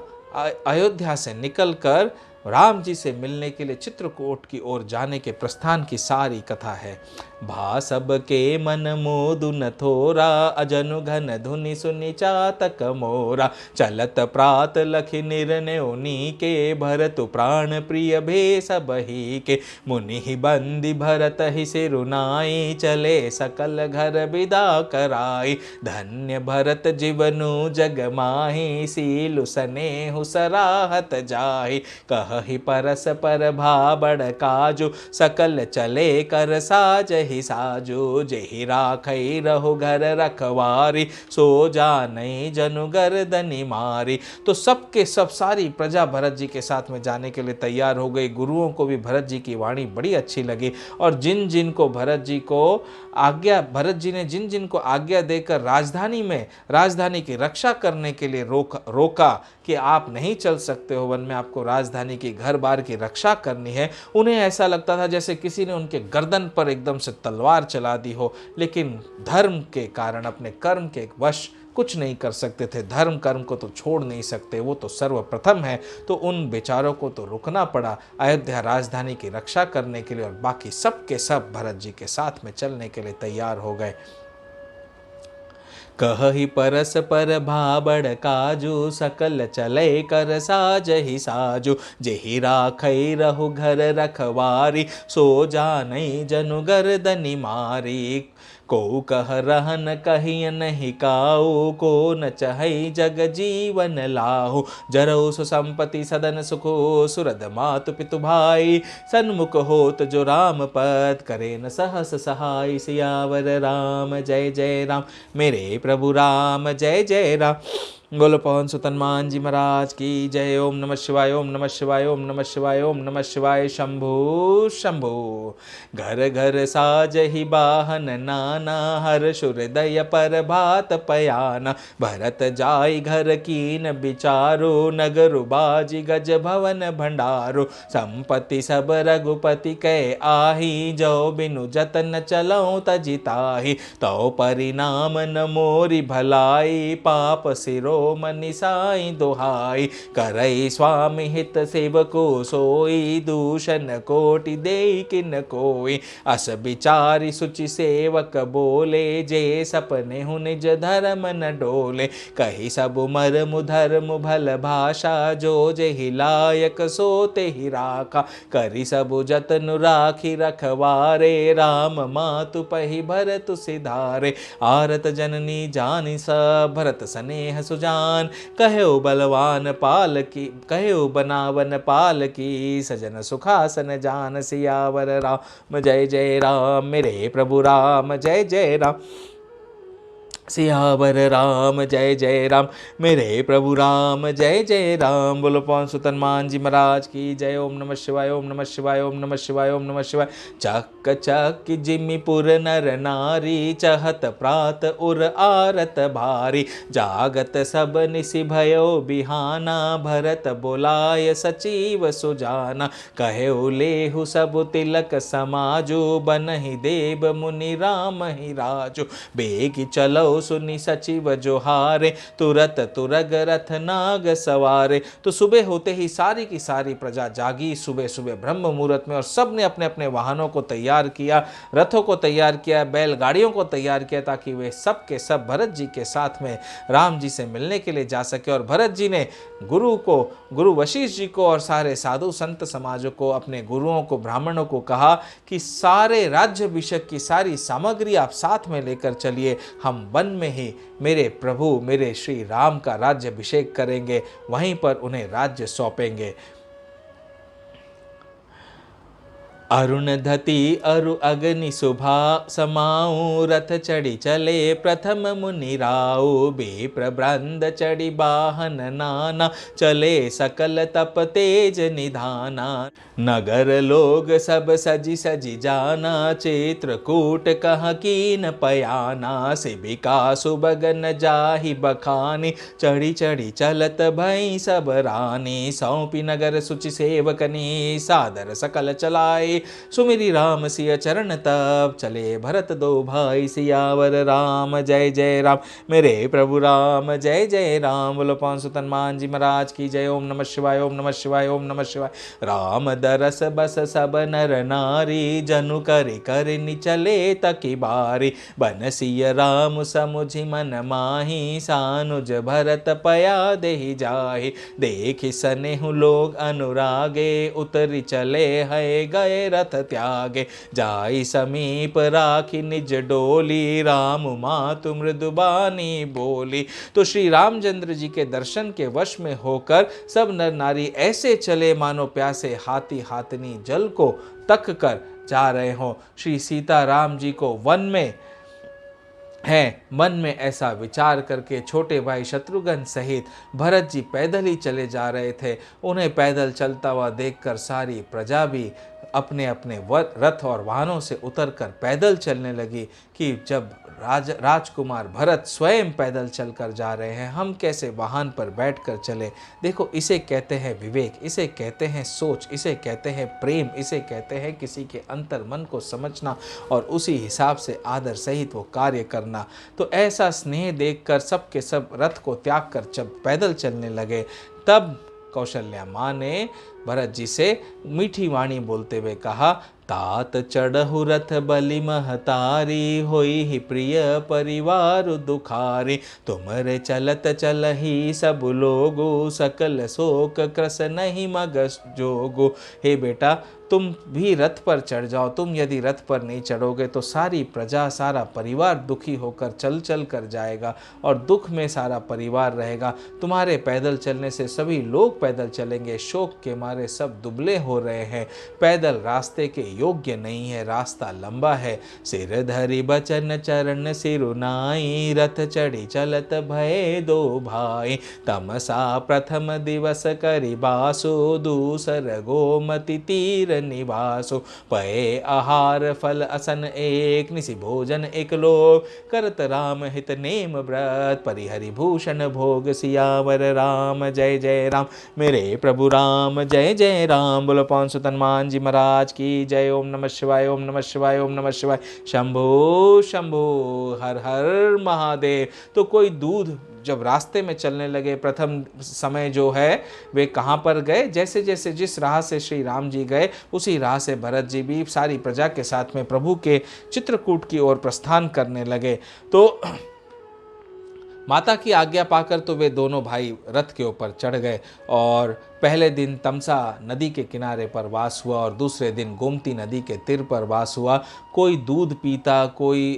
अयोध्या से निकलकर राम जी से मिलने के लिए चित्रकूट की ओर जाने के प्रस्थान की सारी कथा है। भा सब के मन मोदु न थोरा, अजनु घन धुनि सुनि चातक मोरा। चलत प्रात लखि निर्णयोनी के, भरतु प्राण प्रिय भे सब ही के। मुनि ही बंदी भरत ही सिरुनाई, चले सकल घर विदा कराई। धन्य भरत जीवनु जग माही, सीलु स्नेहु सराहत जाहि। कह कहहि परस पर भाबड़ काजू, सकल चले कर साज ही साजू। जेहि राखई रहु घर रखवारी, सो जानई जनु गर्दनि मारी। तो सबके सब सारी प्रजा भरत जी के साथ में जाने के लिए तैयार हो गई। गुरुओं को भी भरत जी की वाणी बड़ी अच्छी लगी, और जिन जिन को भरत जी ने जिन जिन को आज्ञा देकर राजधानी की रक्षा करने के लिए रोका कि आप नहीं चल सकते हो वन में, आपको राजधानी की घर बार की रक्षा करनी है, उन्हें ऐसा लगता था जैसे किसी ने उनके गर्दन पर एकदम से तलवार चला दी हो। लेकिन धर्म के कारण, अपने कर्म के वश कुछ नहीं कर सकते थे। धर्म कर्म को तो छोड़ नहीं सकते, वो तो सर्वप्रथम है। तो उन बेचारों को तो रुकना पड़ा अयोध्या राजधानी की रक्षा करने के लिए, और बाकी सब के सब भरत जी के साथ में चलने के लिए तैयार हो गए। कहहि परस पर भाबड़ काजू, सकल चले कर साज ही साजू। जेहि राखई रहु घर रखवारी, सो जानई जनु गर्दनि मारी। को कह रहन कहिय नहीं काऊ, को न चहई जग जीवन लाहु। जरऊ सुसंपति सदन सुखो, सुरद मातु पितु भाई। सन्मुख होत जो राम पद, करे न सहस सहाय। सियावर राम जय जय राम, मेरे प्रभु राम जय जय राम। बोलो पवन सुत हनुमान जी महाराज की जय। ओम नमः शिवाय, ओम नमः शिवाय, ओम नमः शिवाय, ओम नमः शिवाय। शंभु शंभु। घर घर साज ही बाहन नाना, हर्ष हृदय पर भात पयाना। भरत जाय घर कीन बिचारो, नगर बाजी गज भवन भंडारो। संपत्ति सब रघुपति कै आही, जो बिनु जतन चलऊं तजिताही। तो परिणाम न मोरी भलाई, पाप सिरो मनि साई दोहाई। करई स्वामी हित सेवको सोई, दूषण कोटि देई किन कोई। अस विचारी सुचि सेवक बोले, जे सपने हु निज धर्म न डोले। कही सब मर्म धर्म भल भाषा, जो जेहि लायक सो तेहि राखा। करी सब जतन राखी रखवारे, राम मातु पहि भरत सिधारे। आरत जननी जानि सब, भरत स्नेह सुजान। कहो बलवान पाल की, कहो बनावन पाल की। सजन सुखासन जान, सियावर राम जय जय राम, मेरे प्रभु राम जय जय राम। सियावर राम जय जय राम, मेरे प्रभु राम जय जय राम। बोलो पवन सुत हनुमान जी महाराज की जय। ओम नमः शिवाय, ओम नमः शिवाय, ओम नमः शिवाय, ओम नमः शिवाय। चक चक जिमिपुर नर नारी, चहत प्रात उर आरत भारी। जागत सब निसि भयो बिहाना, भरत बोलाय सचिव सुजाना। कहे लेहु सब तिलक समाजो, बनहि देव मुनि राम ही राजो। बेगी चलो सुनी सचिव जोहारे, तुरत तुरग रथ नाग सवारे। तो सुबह होते ही सारी की सारी प्रजा जागी, सुबह सुबह ब्रह्म मुहूर्त में, और सब ने अपने अपने वाहनों को तैयार किया, रथों को तैयार किया, बैलगाड़ियों को तैयार किया, ताकि वे सब के सब भरत जी के साथ में राम जी से मिलने के लिए जा सके। और भरत जी ने गुरु वशिष्ठ जी को और सारे साधु संत समाजों को, अपने गुरुओं को, ब्राह्मणों को कहा कि सारे राज्याभिषेक की सारी सामग्री आप साथ में लेकर चलिए। हम वन में ही मेरे प्रभु, मेरे श्री राम का राज्याभिषेक करेंगे, वहीं पर उन्हें राज्य सौंपेंगे। अरुणधति अरु अग्नि सुभा समाऊ, रथ चढ़ी चले प्रथम मुनि राऊ। विप्र ब्रंद चढ़ी बाहन नाना, चले सकल तप तेज निधाना। नगर लोग सब सजी सजी जाना, चित्रकूट कह कीन पयाना। शिविका सुबगन जाहि बखानी, चढ़ी चढ़ी चलत भई सब रानी। सौंपी नगर सुचि सेवकनी, सादर सकल चलाए। सुमिरी राम सिय चरण तब, चले भरत दो भाई। सियावर राम जय जय राम, मेरे प्रभु राम जय जय राम। बोलो पवन सुत हनुमान जी महाराज की जय। ओम नमः शिवाय, ओम नमः शिवाय, ओम नमः शिवाय। राम दरस बस सब नर नारी, जनु करि करि निचले तकी बारी। बनसिय राम समुझि मन माही, सानुज भरत पया देहि जाहि। देखि सनेहु लोग अनुरागे, उतरि चले है गए रथ त्यागे, जाई समीप राखी निज डोली, राम मातु मृदुबानी बोली। तो श्री रामचंद्र जी के दर्शन के वश में होकर सब नर नारी ऐसे चले मानो प्यासे हाथी हाथनी जल को तक कर जा रहे हो। श्री सीता राम जी को वन में है, मन में ऐसा विचार करके छोटे भाई शत्रुघ्न सहित भरत जी पैदल ही चले जा रहे थे। उन्हें पैदल चलता हुआ देखकर सारी प्रजा भी अपने अपने रथ और वाहनों से उतरकर पैदल चलने लगी कि जब राजकुमार भरत स्वयं पैदल चलकर जा रहे हैं, हम कैसे वाहन पर बैठकर चले। देखो, इसे कहते हैं विवेक, इसे कहते हैं सोच, इसे कहते हैं प्रेम, इसे कहते हैं किसी के अंतर मन को समझना और उसी हिसाब से आदर सहित वो कार्य करना। तो ऐसा स्नेह देखकर सब के सब रथ को त्याग कर जब पैदल चलने लगे, तब कौशल्या माँ ने भरत जी से मीठी वाणी बोलते हुए कहा, तात चढ़हु रथ बलि महतारी, होई ही प्रिय परिवार दुखारी, तुमरे चलत चलही सब लोगो, सकल शोक क्रस नहीं मगस जोगो। हे बेटा, तुम भी रथ पर चढ़ जाओ। तुम यदि रथ पर नहीं चढ़ोगे तो सारी प्रजा, सारा परिवार दुखी होकर चल चल कर जाएगा और दुख में सारा परिवार रहेगा। तुम्हारे पैदल चलने से सभी लोग पैदल चलेंगे, शोक के मारे सब दुबले हो रहे हैं, पैदल रास्ते के योग्य नहीं है, रास्ता लंबा है। सिर धरि बचन चरण सिरुनाई, रथ चढ़ी चलत भय दो भाई, तमसा प्रथम दिवस करि बासु, दूसर गोमति तीर निवासो, पए आहार फल असन एक, निसि भोजन एक लोग, करत राम हित नेम व्रत, परिहरि भूषण भोग, सियावर राम जय जय राम। मेरे प्रभु राम जय जय राम। बोलो पवन सुत हनुमान जी महाराज की जय। ओम नमः शिवाय, ओम नमः शिवाय, ओम नमः शिवाय। शंभो शंभो, हर हर महादेव। तो कोई दूध जब रास्ते में चलने लगे, प्रथम समय जो है वे कहाँ पर गए, जैसे जैसे जिस राह से श्री राम जी गए उसी राह से भरत जी भी सारी प्रजा के साथ में प्रभु के चित्रकूट की ओर प्रस्थान करने लगे। तो माता की आज्ञा पाकर तो वे दोनों भाई रथ के ऊपर चढ़ गए और पहले दिन तमसा नदी के किनारे पर वास हुआ और दूसरे दिन गोमती नदी के तीर पर वास हुआ। कोई दूध पीता, कोई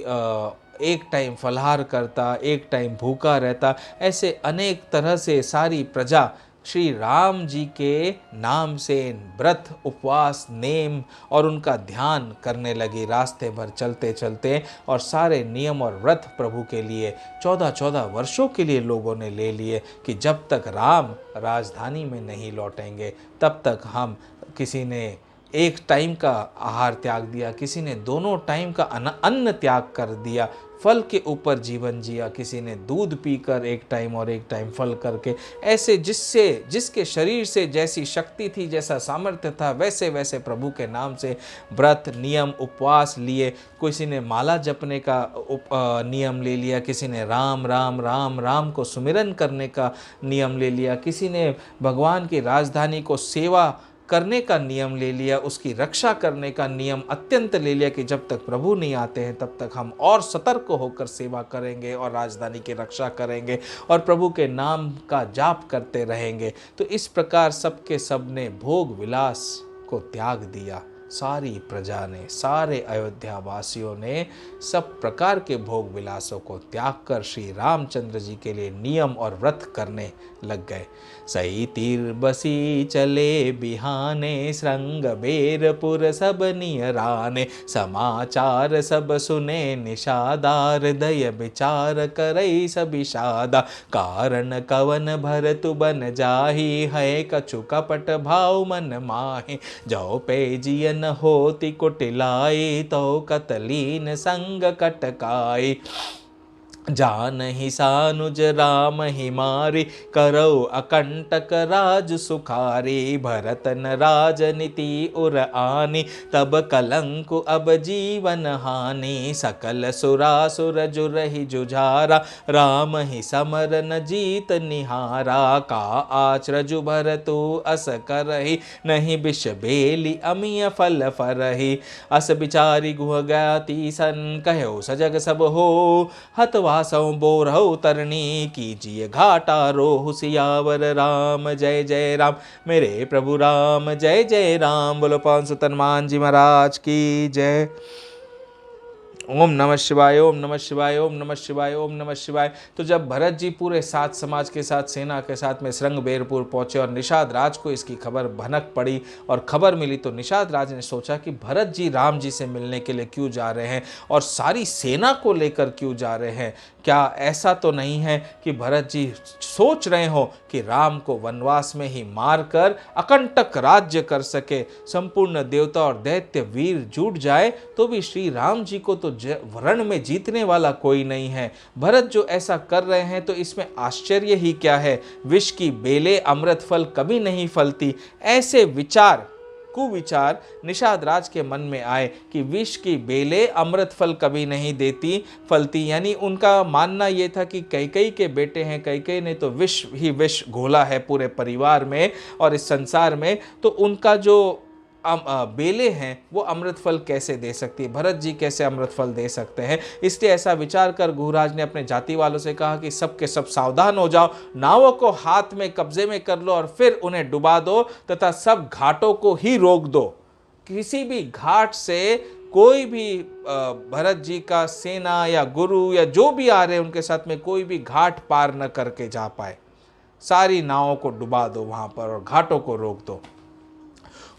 एक टाइम फलाहार करता, एक टाइम भूखा रहता, ऐसे अनेक तरह से सारी प्रजा श्री राम जी के नाम से व्रत, उपवास, नेम और उनका ध्यान करने लगी रास्ते भर चलते चलते। और सारे नियम और व्रत प्रभु के लिए 14-14 वर्षों के लिए लोगों ने ले लिए कि जब तक राम राजधानी में नहीं लौटेंगे तब तक हम, किसी ने एक टाइम का आहार त्याग दिया, किसी ने दोनों टाइम का अन्न त्याग कर दिया, फल के ऊपर जीवन जिया, किसी ने दूध पीकर एक टाइम और एक टाइम फल करके। ऐसे जिसके शरीर से जैसी शक्ति थी, जैसा सामर्थ्य था, वैसे वैसे प्रभु के नाम से व्रत, नियम, उपवास लिए। किसी ने माला जपने का नियम ले लिया, किसी ने राम राम राम राम को सुमिरन करने का नियम ले लिया, किसी ने भगवान की राजधानी को सेवा करने का नियम ले लिया, उसकी रक्षा करने का नियम अत्यंत ले लिया कि जब तक प्रभु नहीं आते हैं तब तक हम और सतर्क होकर सेवा करेंगे और राजधानी की रक्षा करेंगे और प्रभु के नाम का जाप करते रहेंगे। तो इस प्रकार सबके सब ने भोग विलास को त्याग दिया। सारी प्रजा ने, सारे अयोध्या वासियों ने सब प्रकार के भोग विलासों को त्याग कर श्री रामचंद्र जी के लिए नियम और व्रत करने लग गए। सही तीर बसी चले बिहाने, श्रृंग बेरपुर सब नियराने, समाचार सब सुने निषादार, दय विचार करई सब विषादा, कारण कवन भरतु बन जाही, है कछु कपट भाव मन माहि, जो पे जियन होति कुटिलाई, तो कतलीन संग कटकाई, जान ही सानुज राम ही मारी, करो अकंटक राज सुखारी, भरतन राजनीति उर आनी, तब कलंकु अब जीवन हानि, सकल सुरासुर जुरहि जुझारा, राम ही समर न जीत निहारा, का आचरजु भरतु अस करहि, नहीं बिष बेली अमिय फल फरहि, अस बिचारी गुह ज्ञाति सन, कहो सजग सब हो, हतवा पासों बोरहु तरनी, कीजिए घाटा रोहु सियावर राम। जय जय राम मेरे प्रभु राम, जय जय राम। बोलो पवन सुत हनुमान जी महाराज की जय। ओम नमः शिवाय, ओम नमः शिवाय, ओम नमः शिवाय, ओम नमः शिवाय। तो जब भरत जी पूरे सात समाज के साथ, सेना के साथ में श्रृंगबेरपुर पहुंचे और निषाद राज को इसकी खबर भनक पड़ी और खबर मिली, तो निषाद राज ने सोचा कि भरत जी राम जी से मिलने के लिए क्यों जा रहे हैं और सारी सेना को लेकर क्यों जा रहे हैं। क्या ऐसा तो नहीं है कि भरत जी सोच रहे हो कि राम को वनवास में ही मारकर अकंटक राज्य कर सके, संपूर्ण देवता और दैत्य वीर जुट जाए तो भी श्री राम जी को तो रण में जीतने वाला कोई नहीं है। भरत जो ऐसा कर रहे हैं तो इसमें आश्चर्य ही क्या है। विष की बेले अमृत फल कभी नहीं फलती, ऐसे विचार कुविचार निषाद राज के मन में आए कि विष की बेले अमृत फल कभी नहीं देती फलती। यानी उनका मानना यह था कि कैकेयी के बेटे हैं, कैकेयी ने तो विष ही विष घोला है पूरे परिवार में और इस संसार में, तो उनका जो बेले हैं वो अमृत फल कैसे दे सकती है, भरत जी कैसे अमृत फल दे सकते हैं। इसलिए ऐसा विचार कर गुहराज ने अपने जाति वालों से कहा कि सब के सब सावधान हो जाओ, नावों को हाथ में कब्जे में कर लो और फिर उन्हें डुबा दो तथा सब घाटों को ही रोक दो। किसी भी घाट से कोई भी भरत जी का सेना या गुरु या जो भी आ रहे उनके साथ में कोई भी घाट पार न करके जा पाए। सारी नावों को डुबा दो वहां पर और घाटों को रोक दो।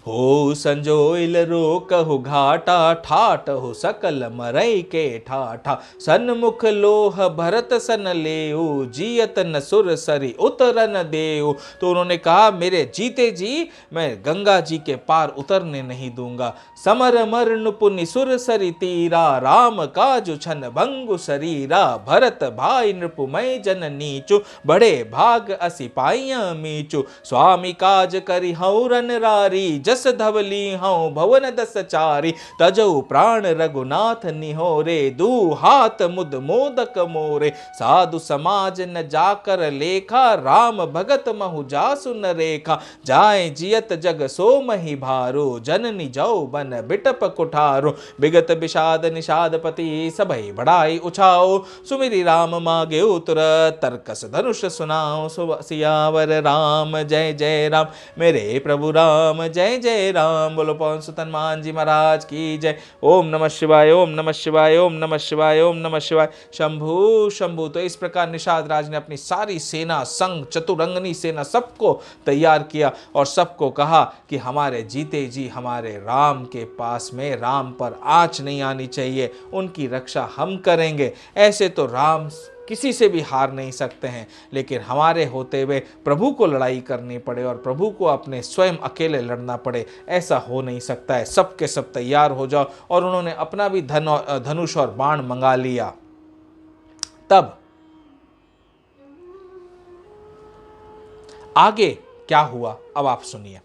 हो संजोइल रोकहु घाटा, ठाट हो सकल मरई के ठाठा। सन्मुख लोह भरत सन लेऊ, जियत न सुर सरी उतरन देऊ। तो उन्होंने कहा मेरे जीते जी मैं गंगा जी के पार उतरने नहीं दूंगा। समर मर नुपुनि सुर सरी तीरा, राम काजु छन भंगु शरीरा। भरत भाई नृपुमय जन नीचु, बड़े भाग असी पाइया मीचु। स्वामी काज करी हऊ रन रारी, जस धवली हूँ भवन दस चारी। तजऊ प्राण रघुनाथ निहोरे, दू हाथ मुद मोदक मोरे। साधु समाज न जाकर लेखा, राम भगत महु जासु न रेखा। जाए जियत जग सो मही भारो, जननी जाओ बन बिटप कुठारो। विगत विषाद निषाद पति, सबई बढ़ाई उछाओ। सुमिरी राम मागे तुरत, तरकस धनुष सुनाओ। सियावर राम जय जय राम मेरे प्रभु राम, जय जय राम। बोलो पवन सुत हनुमान जी महाराज की जय। ओम नमः शिवाय, ओम नमः शिवाय, ओम नमः शिवाय, ओम नमः शिवाय। शंभु शंभु। तो इस प्रकार निषाद राज ने अपनी सारी सेना, संग चतुरंगनी सेना सबको तैयार किया और सबको कहा कि हमारे जीते जी हमारे राम के पास में राम पर आँच नहीं आनी चाहिए, उनकी रक्षा हम करेंगे। ऐसे तो राम किसी से भी हार नहीं सकते हैं, लेकिन हमारे होते हुए प्रभु को लड़ाई करनी पड़े और प्रभु को अपने स्वयं अकेले लड़ना पड़े, ऐसा हो नहीं सकता है। सब के सब तैयार हो जाओ। और उन्होंने अपना भी धनुष और बाण मंगा लिया। तब आगे क्या हुआ अब आप सुनिए।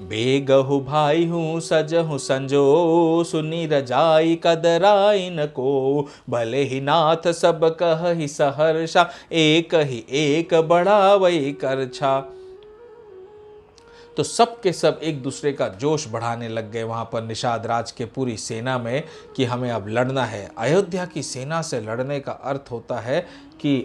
बेगहु भाई हूँ सजहु संजो, सुनी रजाई कदराई न को। भले ही नाथ सब कह ही सहर्षा, एक ही एक बढ़ावई करछा। तो सब के सब एक दूसरे का जोश बढ़ाने लग गए वहाँ पर निषाद राज के पूरी सेना में कि हमें अब लड़ना है। अयोध्या की सेना से लड़ने का अर्थ होता है कि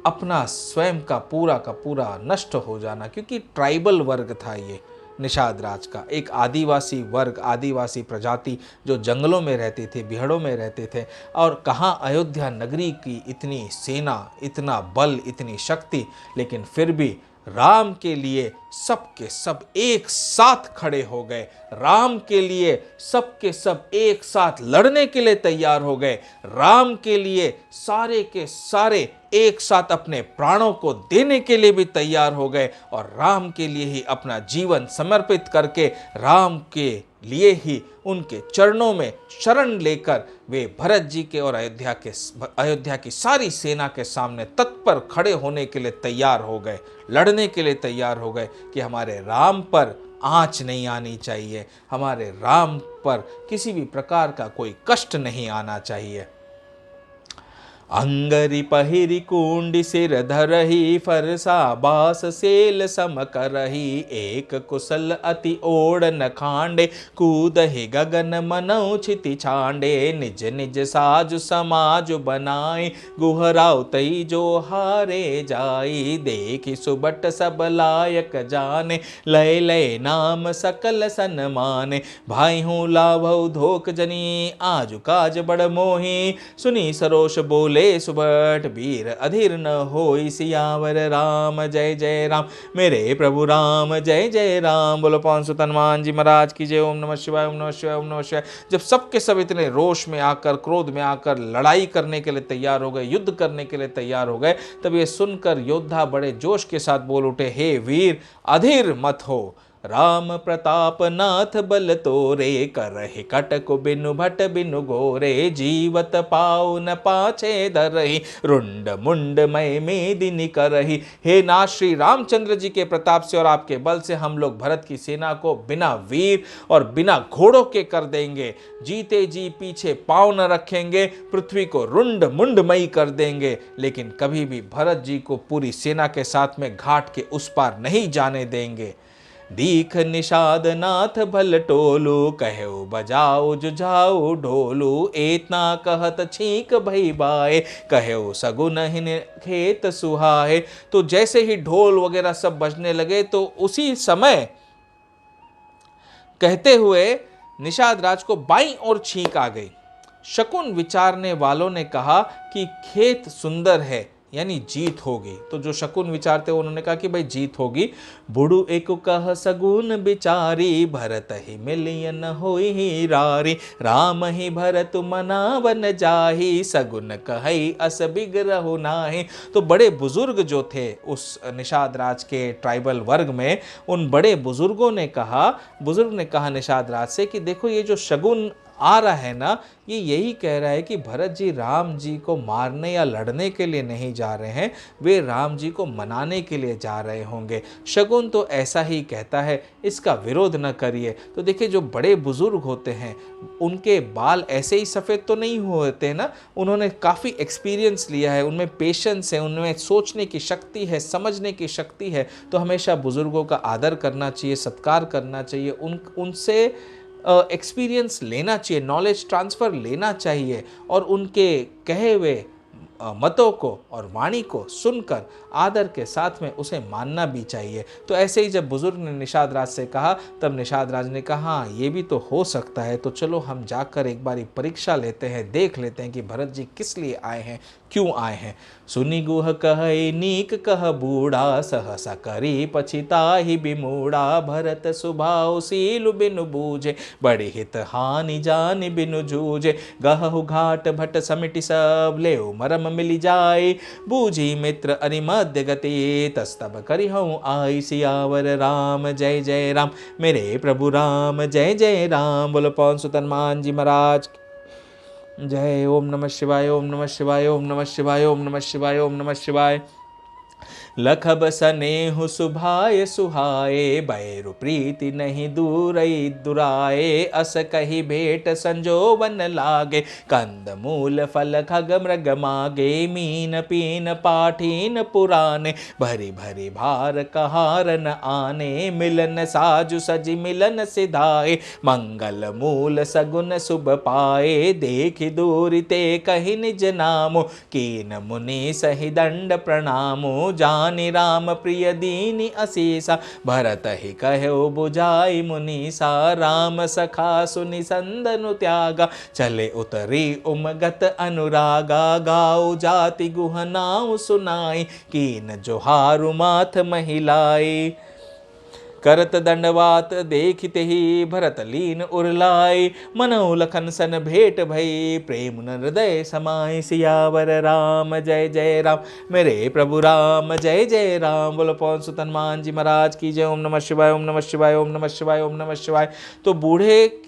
अपना स्वयं का पूरा नष्ट हो जाना, क्योंकि ट्राइबल वर्ग था ये निषाद राज का, एक आदिवासी वर्ग, आदिवासी प्रजाति जो जंगलों में रहते थे, बिहड़ों में रहते थे। और कहाँ अयोध्या नगरी की इतनी सेना, इतना बल, इतनी शक्ति, लेकिन फिर भी राम के लिए सब के सब एक साथ खड़े हो गए। राम के लिए सब के सब एक साथ लड़ने के लिए तैयार हो गए। राम के लिए सारे के सारे एक साथ अपने प्राणों को देने के लिए भी तैयार हो गए और राम के लिए ही अपना जीवन समर्पित करके राम के लिए ही उनके चरणों में शरण लेकर वे भरत जी के और अयोध्या की सारी सेना के सामने तत्पर खड़े होने के लिए तैयार हो गए, लड़ने के लिए तैयार हो गए कि हमारे राम पर आँच नहीं आनी चाहिए, हमारे राम पर किसी भी प्रकार का कोई कष्ट नहीं आना चाहिए। अंगरी पहिरी कुंडी सिर धरही, फरसा बास सेल सम करही, एक कुशल अति ओढ़ न खांडे, कूदहि गगन मनौ छिति छांडे, निज निज साजु समाज बनाई, गुहराव तई जो हारे जाई, देखी सुबट सब लायक जाने, लय लय नाम सकल सन्माने, भाई हूँ लाभौ धोख जनी, आजु काज बड़ मोही, सुनी सरोष बोले सुबट, वीर अधीर न होई, सियावर राम जय जय राम, मेरे प्रभु राम जय जय राम। बोलो पवन सुत हनुमान जी महाराज की जय। ओम नमः शिवाय, ओम नमः शिवाय, ओम नमः शिवाय। जब सबके सब इतने रोष में आकर, क्रोध में आकर लड़ाई करने के लिए तैयार हो गए, युद्ध करने के लिए तैयार हो गए, तब ये सुनकर योद्धा बड़े जोश के साथ बोल उठे, हे वीर अधीर मत हो, राम प्रताप नाथ बल तोरे, करहि कटक बिनु भट बिनु गोरे, जीवत पाउ न पाछे धरहि, रुंड मुंड मय मेदिनी करहि। हे नाथ श्री रामचंद्र जी के प्रताप से और आपके बल से हम लोग भरत की सेना को बिना वीर और बिना घोड़ों के कर देंगे, जीते जी पीछे पाँव न रखेंगे, पृथ्वी को रुंड मुंडमयी कर देंगे, लेकिन कभी भी भरत जी को पूरी सेना के साथ में घाट के उस पार नहीं जाने देंगे। दीख निषाद नाथ भल टोलू, कहो बजाओ जुझाओ ढोलू, एतना कहत छींक भई बाए, कहो सगुन हिन खेत सुहाए। तो जैसे ही ढोल वगैरह सब बजने लगे तो उसी समय कहते हुए निषाद राज को बाईं ओर छींक आ गई। शकुन विचारने वालों ने कहा कि खेत सुंदर है, यानी जीत होगी। तो जो शकुन विचारते उन्होंने कहा कि भाई जीत होगी। बुढ़ू एक कह सगुन बिचारी, भरत ही मिलियन होई ही रारी, राम ही भरत मनावन जाही, सगुन कहई अस बिगरहु नाही। तो बड़े बुजुर्ग जो थे उस निषाद राज के ट्राइबल वर्ग में, उन बड़े बुजुर्गों ने कहा निषाद राज से कि देखो ये जो शकुन आ रहा है ना, ये यही कह रहा है कि भरत जी राम जी को मारने या लड़ने के लिए नहीं जा रहे हैं, वे राम जी को मनाने के लिए जा रहे होंगे। शकुन तो ऐसा ही कहता है, इसका विरोध न करिए। तो देखिए जो बड़े बुजुर्ग होते हैं उनके बाल ऐसे ही सफ़ेद तो नहीं होते ना, उन्होंने काफ़ी एक्सपीरियंस लिया है, उनमें पेशेंस है, उनमें सोचने की शक्ति है, समझने की शक्ति है। तो हमेशा बुजुर्गों का आदर करना चाहिए, सत्कार करना चाहिए, उनसे एक्सपीरियंस लेना चाहिए, नॉलेज ट्रांसफ़र लेना चाहिए, और उनके कहे हुए मतों को और वाणी को सुनकर आदर के साथ में उसे मानना भी चाहिए। तो ऐसे ही जब बुजुर्ग ने निषाद राज से कहा, तब निषाद राज ने कहा हाँ ये भी तो हो सकता है, तो चलो हम जाकर एक बारी परीक्षा लेते हैं, देख लेते हैं कि भरत जी किस लिए आए हैं, क्यों आए हैं। सुनी गुह कहे नीक कह बूढ़ा, सहसा करी पछिताहि बिमूढ़ा, भरत सुभाव सीलु बिनु बूझे, बड़े हित हानि जानि बिनु जूझे, गहु घाट भट समिटि सब लेउ मरम मिली जाए, बूझी मित्र अरिमध्य गति, तस्तब करिहउँ आई, सियावर राम जय जय राम, मेरे प्रभु राम जय जय राम। बोलो पवन सुत हनुमान जी महाराज जय। ओम नमः शिवाय, ओम नमः शिवाय, ओम नमः शिवाय, ओम नमः शिवाय, ओम नमः शिवाय। लखब सनेहु सुभाय सुहाए, बैरु प्रीति नहीं दूरई दुराए, अस कही भेंट संजोवन लागे, कंद मूल फल खग मृग मागे, मीन पीन पाठीन पुराने, भरी भरी भार कहार न आने, मिलन साजु सजी मिलन सिधाए, मंगल मूल सगुन शुभ पाए, देखि दूरि ते कहि निज नामो, कीन मुनि सहि दंड प्रणामो, जानि राम प्रिय दीनि असीसा, भरत ही कहो बुझाई मुनीसा, राम सखा सुनि संदनु त्यागा, चले उतरी उमगत अनुरागा, गाओ जाति गुह नाउ सुनाई, कीन जोहारु माथ महिलाई, करत दंडवात देखते ही भरत लीन उरलाई, मनौ लखन सन भेंट भई, प्रेम न हृदय समाय, सियावर राम जय जय राम, मेरे प्रभु राम जय जय राम। बोलो पवन सुत हनुमान जी महाराज की जय। ओम नमः शिवाय, ओम नमः शिवाय, ओम नमः शिवाय, ओम नमः शिवाय। तो बूढ़े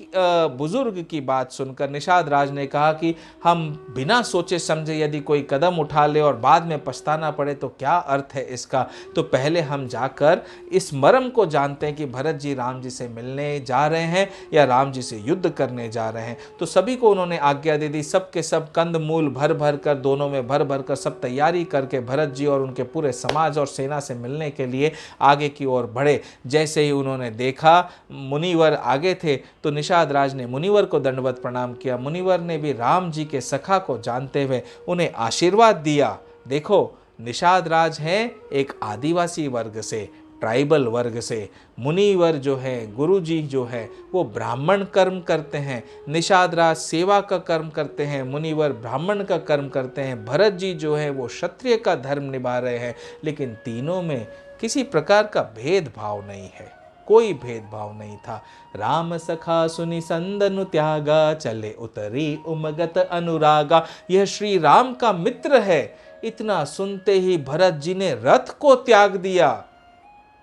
बुजुर्ग की बात सुनकर निषाद राज ने कहा कि हम बिना सोचे समझे यदि कोई कदम उठा ले और बाद में पछताना पड़े तो क्या अर्थ है इसका, तो पहले हम जाकर इस मर्म को जानते हैं कि भरत जी राम जी से मिलने जा रहे हैं या राम जी से युद्ध करने जा रहे हैं। तो सभी को उन्होंने आज्ञा दे दी, सब के सब कंद मूल भर भर कर, दोनों में भर भर कर सब तैयारी करके भरत जी और उनके पूरे समाज और सेना से मिलने के लिए आगे की ओर बढ़े। जैसे ही उन्होंने देखा मुनिवर आगे थे तो निषाद राज ने मुनिवर को दंडवत प्रणाम किया। मुनिवर ने भी राम जी के सखा को जानते हुए उन्हें आशीर्वाद दिया। देखो, निषाद राज हैं एक आदिवासी वर्ग से, ट्राइबल वर्ग से। मुनिवर जो है, गुरुजी जो है, वो ब्राह्मण कर्म करते हैं। निषाद राज सेवा का कर्म करते हैं, मुनिवर ब्राह्मण का कर्म करते हैं। भरत जी जो है वो क्षत्रिय का धर्म निभा रहे हैं। लेकिन तीनों में किसी प्रकार का भेदभाव नहीं है, कोई भेदभाव नहीं था। राम सखा सुनि संदनु त्यागा, चले उतरी उमगत अनुरागा। यह श्री राम का मित्र है। इतना सुनते ही भरत जी ने रथ को त्याग दिया।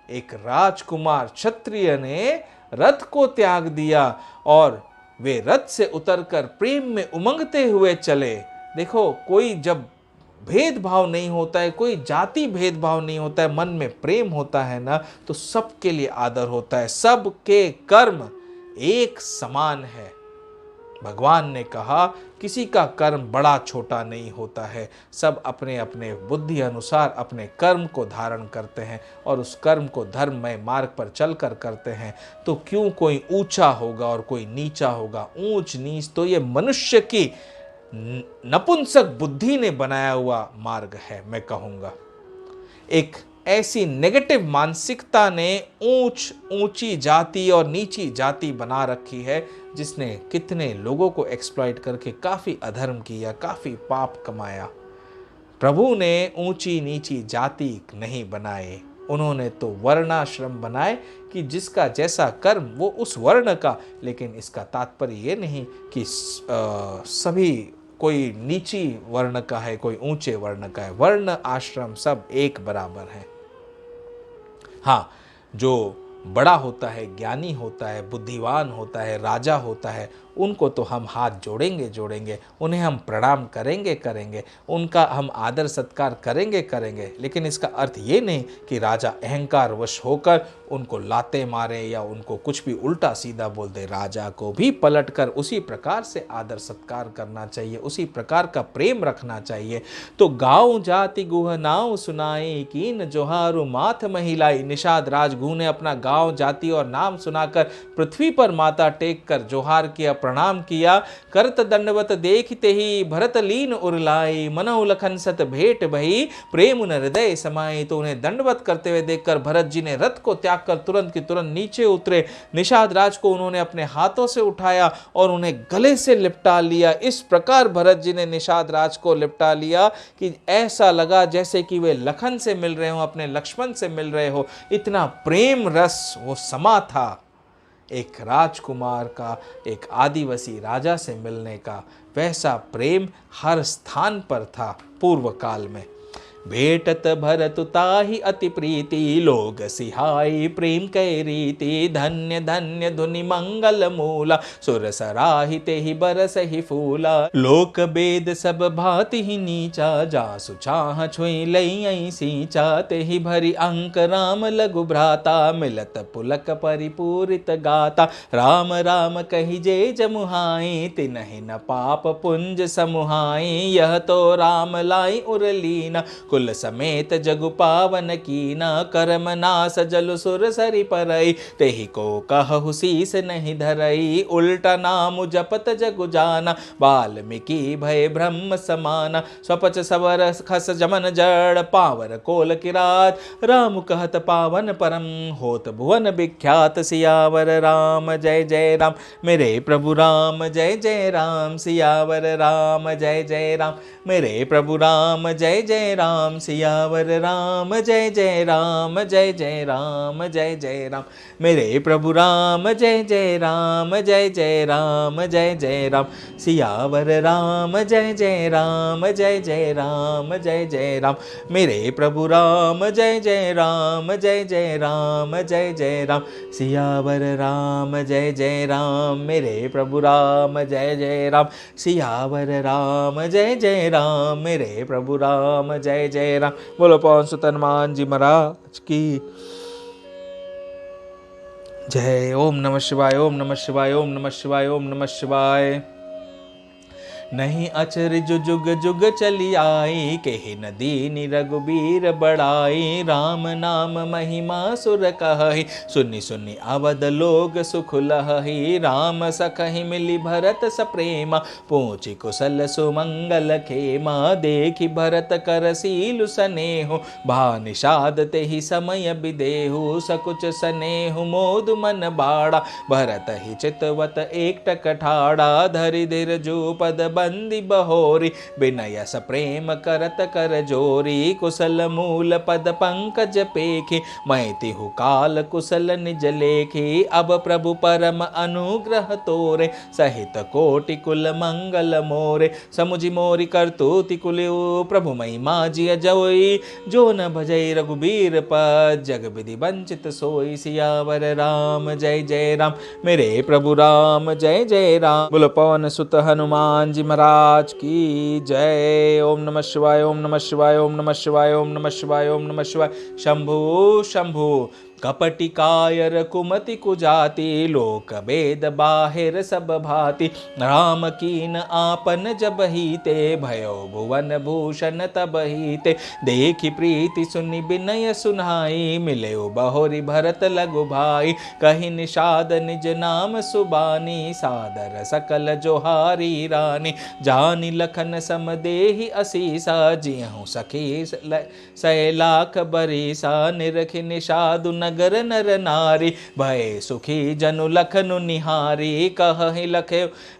एक राजकुमार क्षत्रिय ने रथ को त्याग दिया और वे रथ से उतरकर प्रेम में उमंगते हुए चले। देखो, कोई जब भेदभाव नहीं होता है, कोई जाति भेदभाव नहीं होता है, मन में प्रेम होता है ना, तो सबके लिए आदर होता है। सबके कर्म एक समान है। भगवान ने कहा किसी का कर्म बड़ा छोटा नहीं होता है, सब अपने अपने बुद्धि अनुसार अपने कर्म को धारण करते हैं और उस कर्म को धर्ममय मार्ग पर चलकर करते हैं। तो क्यों कोई ऊंचा होगा और कोई नीचा होगा? ऊंच नीच तो ये मनुष्य की नपुंसक बुद्धि ने बनाया हुआ मार्ग है, मैं कहूँगा। एक ऐसी नेगेटिव मानसिकता ने ऊंची जाति और नीची जाति बना रखी है, जिसने कितने लोगों को एक्सप्लॉइट करके काफ़ी अधर्म किया, काफ़ी पाप कमाया। प्रभु ने ऊंची नीची जाति नहीं बनाए, उन्होंने तो वर्णाश्रम बनाए कि जिसका जैसा कर्म वो उस वर्ण का। लेकिन इसका तात्पर्य ये नहीं कि सभी कोई नीची वर्ण का है, कोई ऊंचे वर्ण का है। वर्ण आश्रम सब एक बराबर है। हाँ, जो बड़ा होता है, ज्ञानी होता है, बुद्धिमान होता है, राजा होता है, उनको तो हम हाथ जोड़ेंगे, उन्हें हम प्रणाम करेंगे, उनका हम आदर सत्कार करेंगे। लेकिन इसका अर्थ ये नहीं कि राजा अहंकार वश होकर उनको लाते मारे या उनको कुछ भी उल्टा सीधा बोल दे। राजा को भी पलटकर उसी प्रकार से आदर सत्कार करना चाहिए, उसी प्रकार का प्रेम रखना चाहिए। तो गाँव जाति गुह नाव सुनाई, कीन जोहारू माथ महिलाई। निषाद राज गुह ने अपना गाँव जाति और नाम सुनाकर पृथ्वी पर माथा टेक कर जोहार किया, प्रणाम किया। करत दंडवत देखते ही भरत लीन उरलाई, मनहु लखन सत भेंट भई, प्रेम न हृदय समाई। तो उन्हें दंडवत करते हुए देखकर भरत जी ने रथ को त्याग कर तुरंत की तुरंत नीचे उतरे। निषाद राज को उन्होंने अपने हाथों से उठाया और उन्हें गले से लिपटा लिया। इस प्रकार भरत जी ने निषाद राज को लिपटा लिया कि ऐसा लगा जैसे कि वे लखन से मिल रहे हो, अपने लक्ष्मण से मिल रहे हो। इतना प्रेम रस वो समा था। एक राजकुमार का एक आदिवासी राजा से मिलने का वैसा प्रेम हर स्थान पर था पूर्व काल में। भेटत भरत ताहि अति प्रीति, लोग सिहाई प्रेम कै रीति। धन्य धन्य धुनि मंगल मूला, सुर सराहिते ही बरस ही फूला। लोक वेद सब भाति ही नीचा, जासु छाह छुई लई सींचा। ते ही भरी अंक राम लघु भ्राता, मिलत पुलक परिपूरित गाता। राम राम कही जे जमुहाई, तिन्हि न पाप पुंज समुहाई। यह तो राम लाई उरलीना, कुल समेत जगु पावन कीना। करम नास जल सुर सरि परई, तेहि को कहु शीस नहीं धरई। उल्टा नाम जपत जगु जाना, वाल्मीकि भय ब्रह्म समाना। स्वपच सवर खस जमन जड़, पावर कोल किरात। राम कहत पावन परम, होत भुवन विख्यात। सियावर राम जय जय राम, मेरे प्रभु राम जय जय राम। सियावर राम जय जय राम, मेरे प्रभु राम जय जय राम। सियावर राम जय जय राम, जय जय राम जय जय राम। मेरे प्रभु राम जय जय राम, जय जय राम जय जय राम। सियावर राम जय जय राम, जय जय राम जय जय राम। मेरे प्रभु राम जय जय राम, जय जय राम जय जय राम। सियावर राम जय जय राम, मेरे प्रभु राम जय जय राम। सियावर राम जय जय राम, मेरे प्रभु राम जय जय राम। बोलो पवन सुत हनुमान जी महाराज की। जय ओम नमः शिवाय, ओम नमः शिवाय, ओम नमः शिवाय, ओम नमः शिवाय। नहीं अचर जुग जुग चली आई, केहि नदी रघुबीर बढ़ाई। राम नाम महिमा सुर कहहि, सुनि सुनि अवध लोग सुख लहहि। राम सखहि मिली भरत सप्रेमा, पूछी कुशल सुमंगल खेमा। देखि भरत कर सीलु सनेहु, भा निषाद तेहि समय बिदेहु। सकुच सनेहु मोद मन बाड़ा, भरत ही चितवत एकटक ठाड़ा। धरि धीर जो पद बंदी बहोरी, विनय सप्रेम करत कर जोरी। कुशल मूल पद पंकज पेखी, मैं तिहु काल कुशल निज लेखी। अब प्रभु परम अनुग्रह तोरे, सहित कोटि कुल मंगल मोरे। समुझि मोरि करतुति कुलिउ, प्रभु महिमा जिय जवई। जो न भजई रघुबीर पद, जग विधि वंचित सोई। सियावर राम जय जय राम, मेरे प्रभु राम जय जय राम। बोलो पवन सुत हनुमान जी महाराज की जय। ओम नमः शिवाय, ओम नमः शिवाय, ओम नमः शिवाय, ओम नमः शिवाय, ओम नमः शिवाय। शंभु शंभु कपटि कायर कुमति कुजाति, लोक वेद बाहिर सब भाति। राम कीन आपन जब हीते, भयो भुवन भूषण तब हीते। देखि प्रीति सुनि विनय सुनाई, मिले बहोरी भरत लघु भाई। कहि निषाद निज नाम सुबानी, सादर सकल जोहारी रानी। जानि लखन सम देहि असीसा, जियहु सखी सै लाख बरीसा। निरखि निषादु नगर नर नारी, भय सुखी जनु लखनु निहारी। कहहि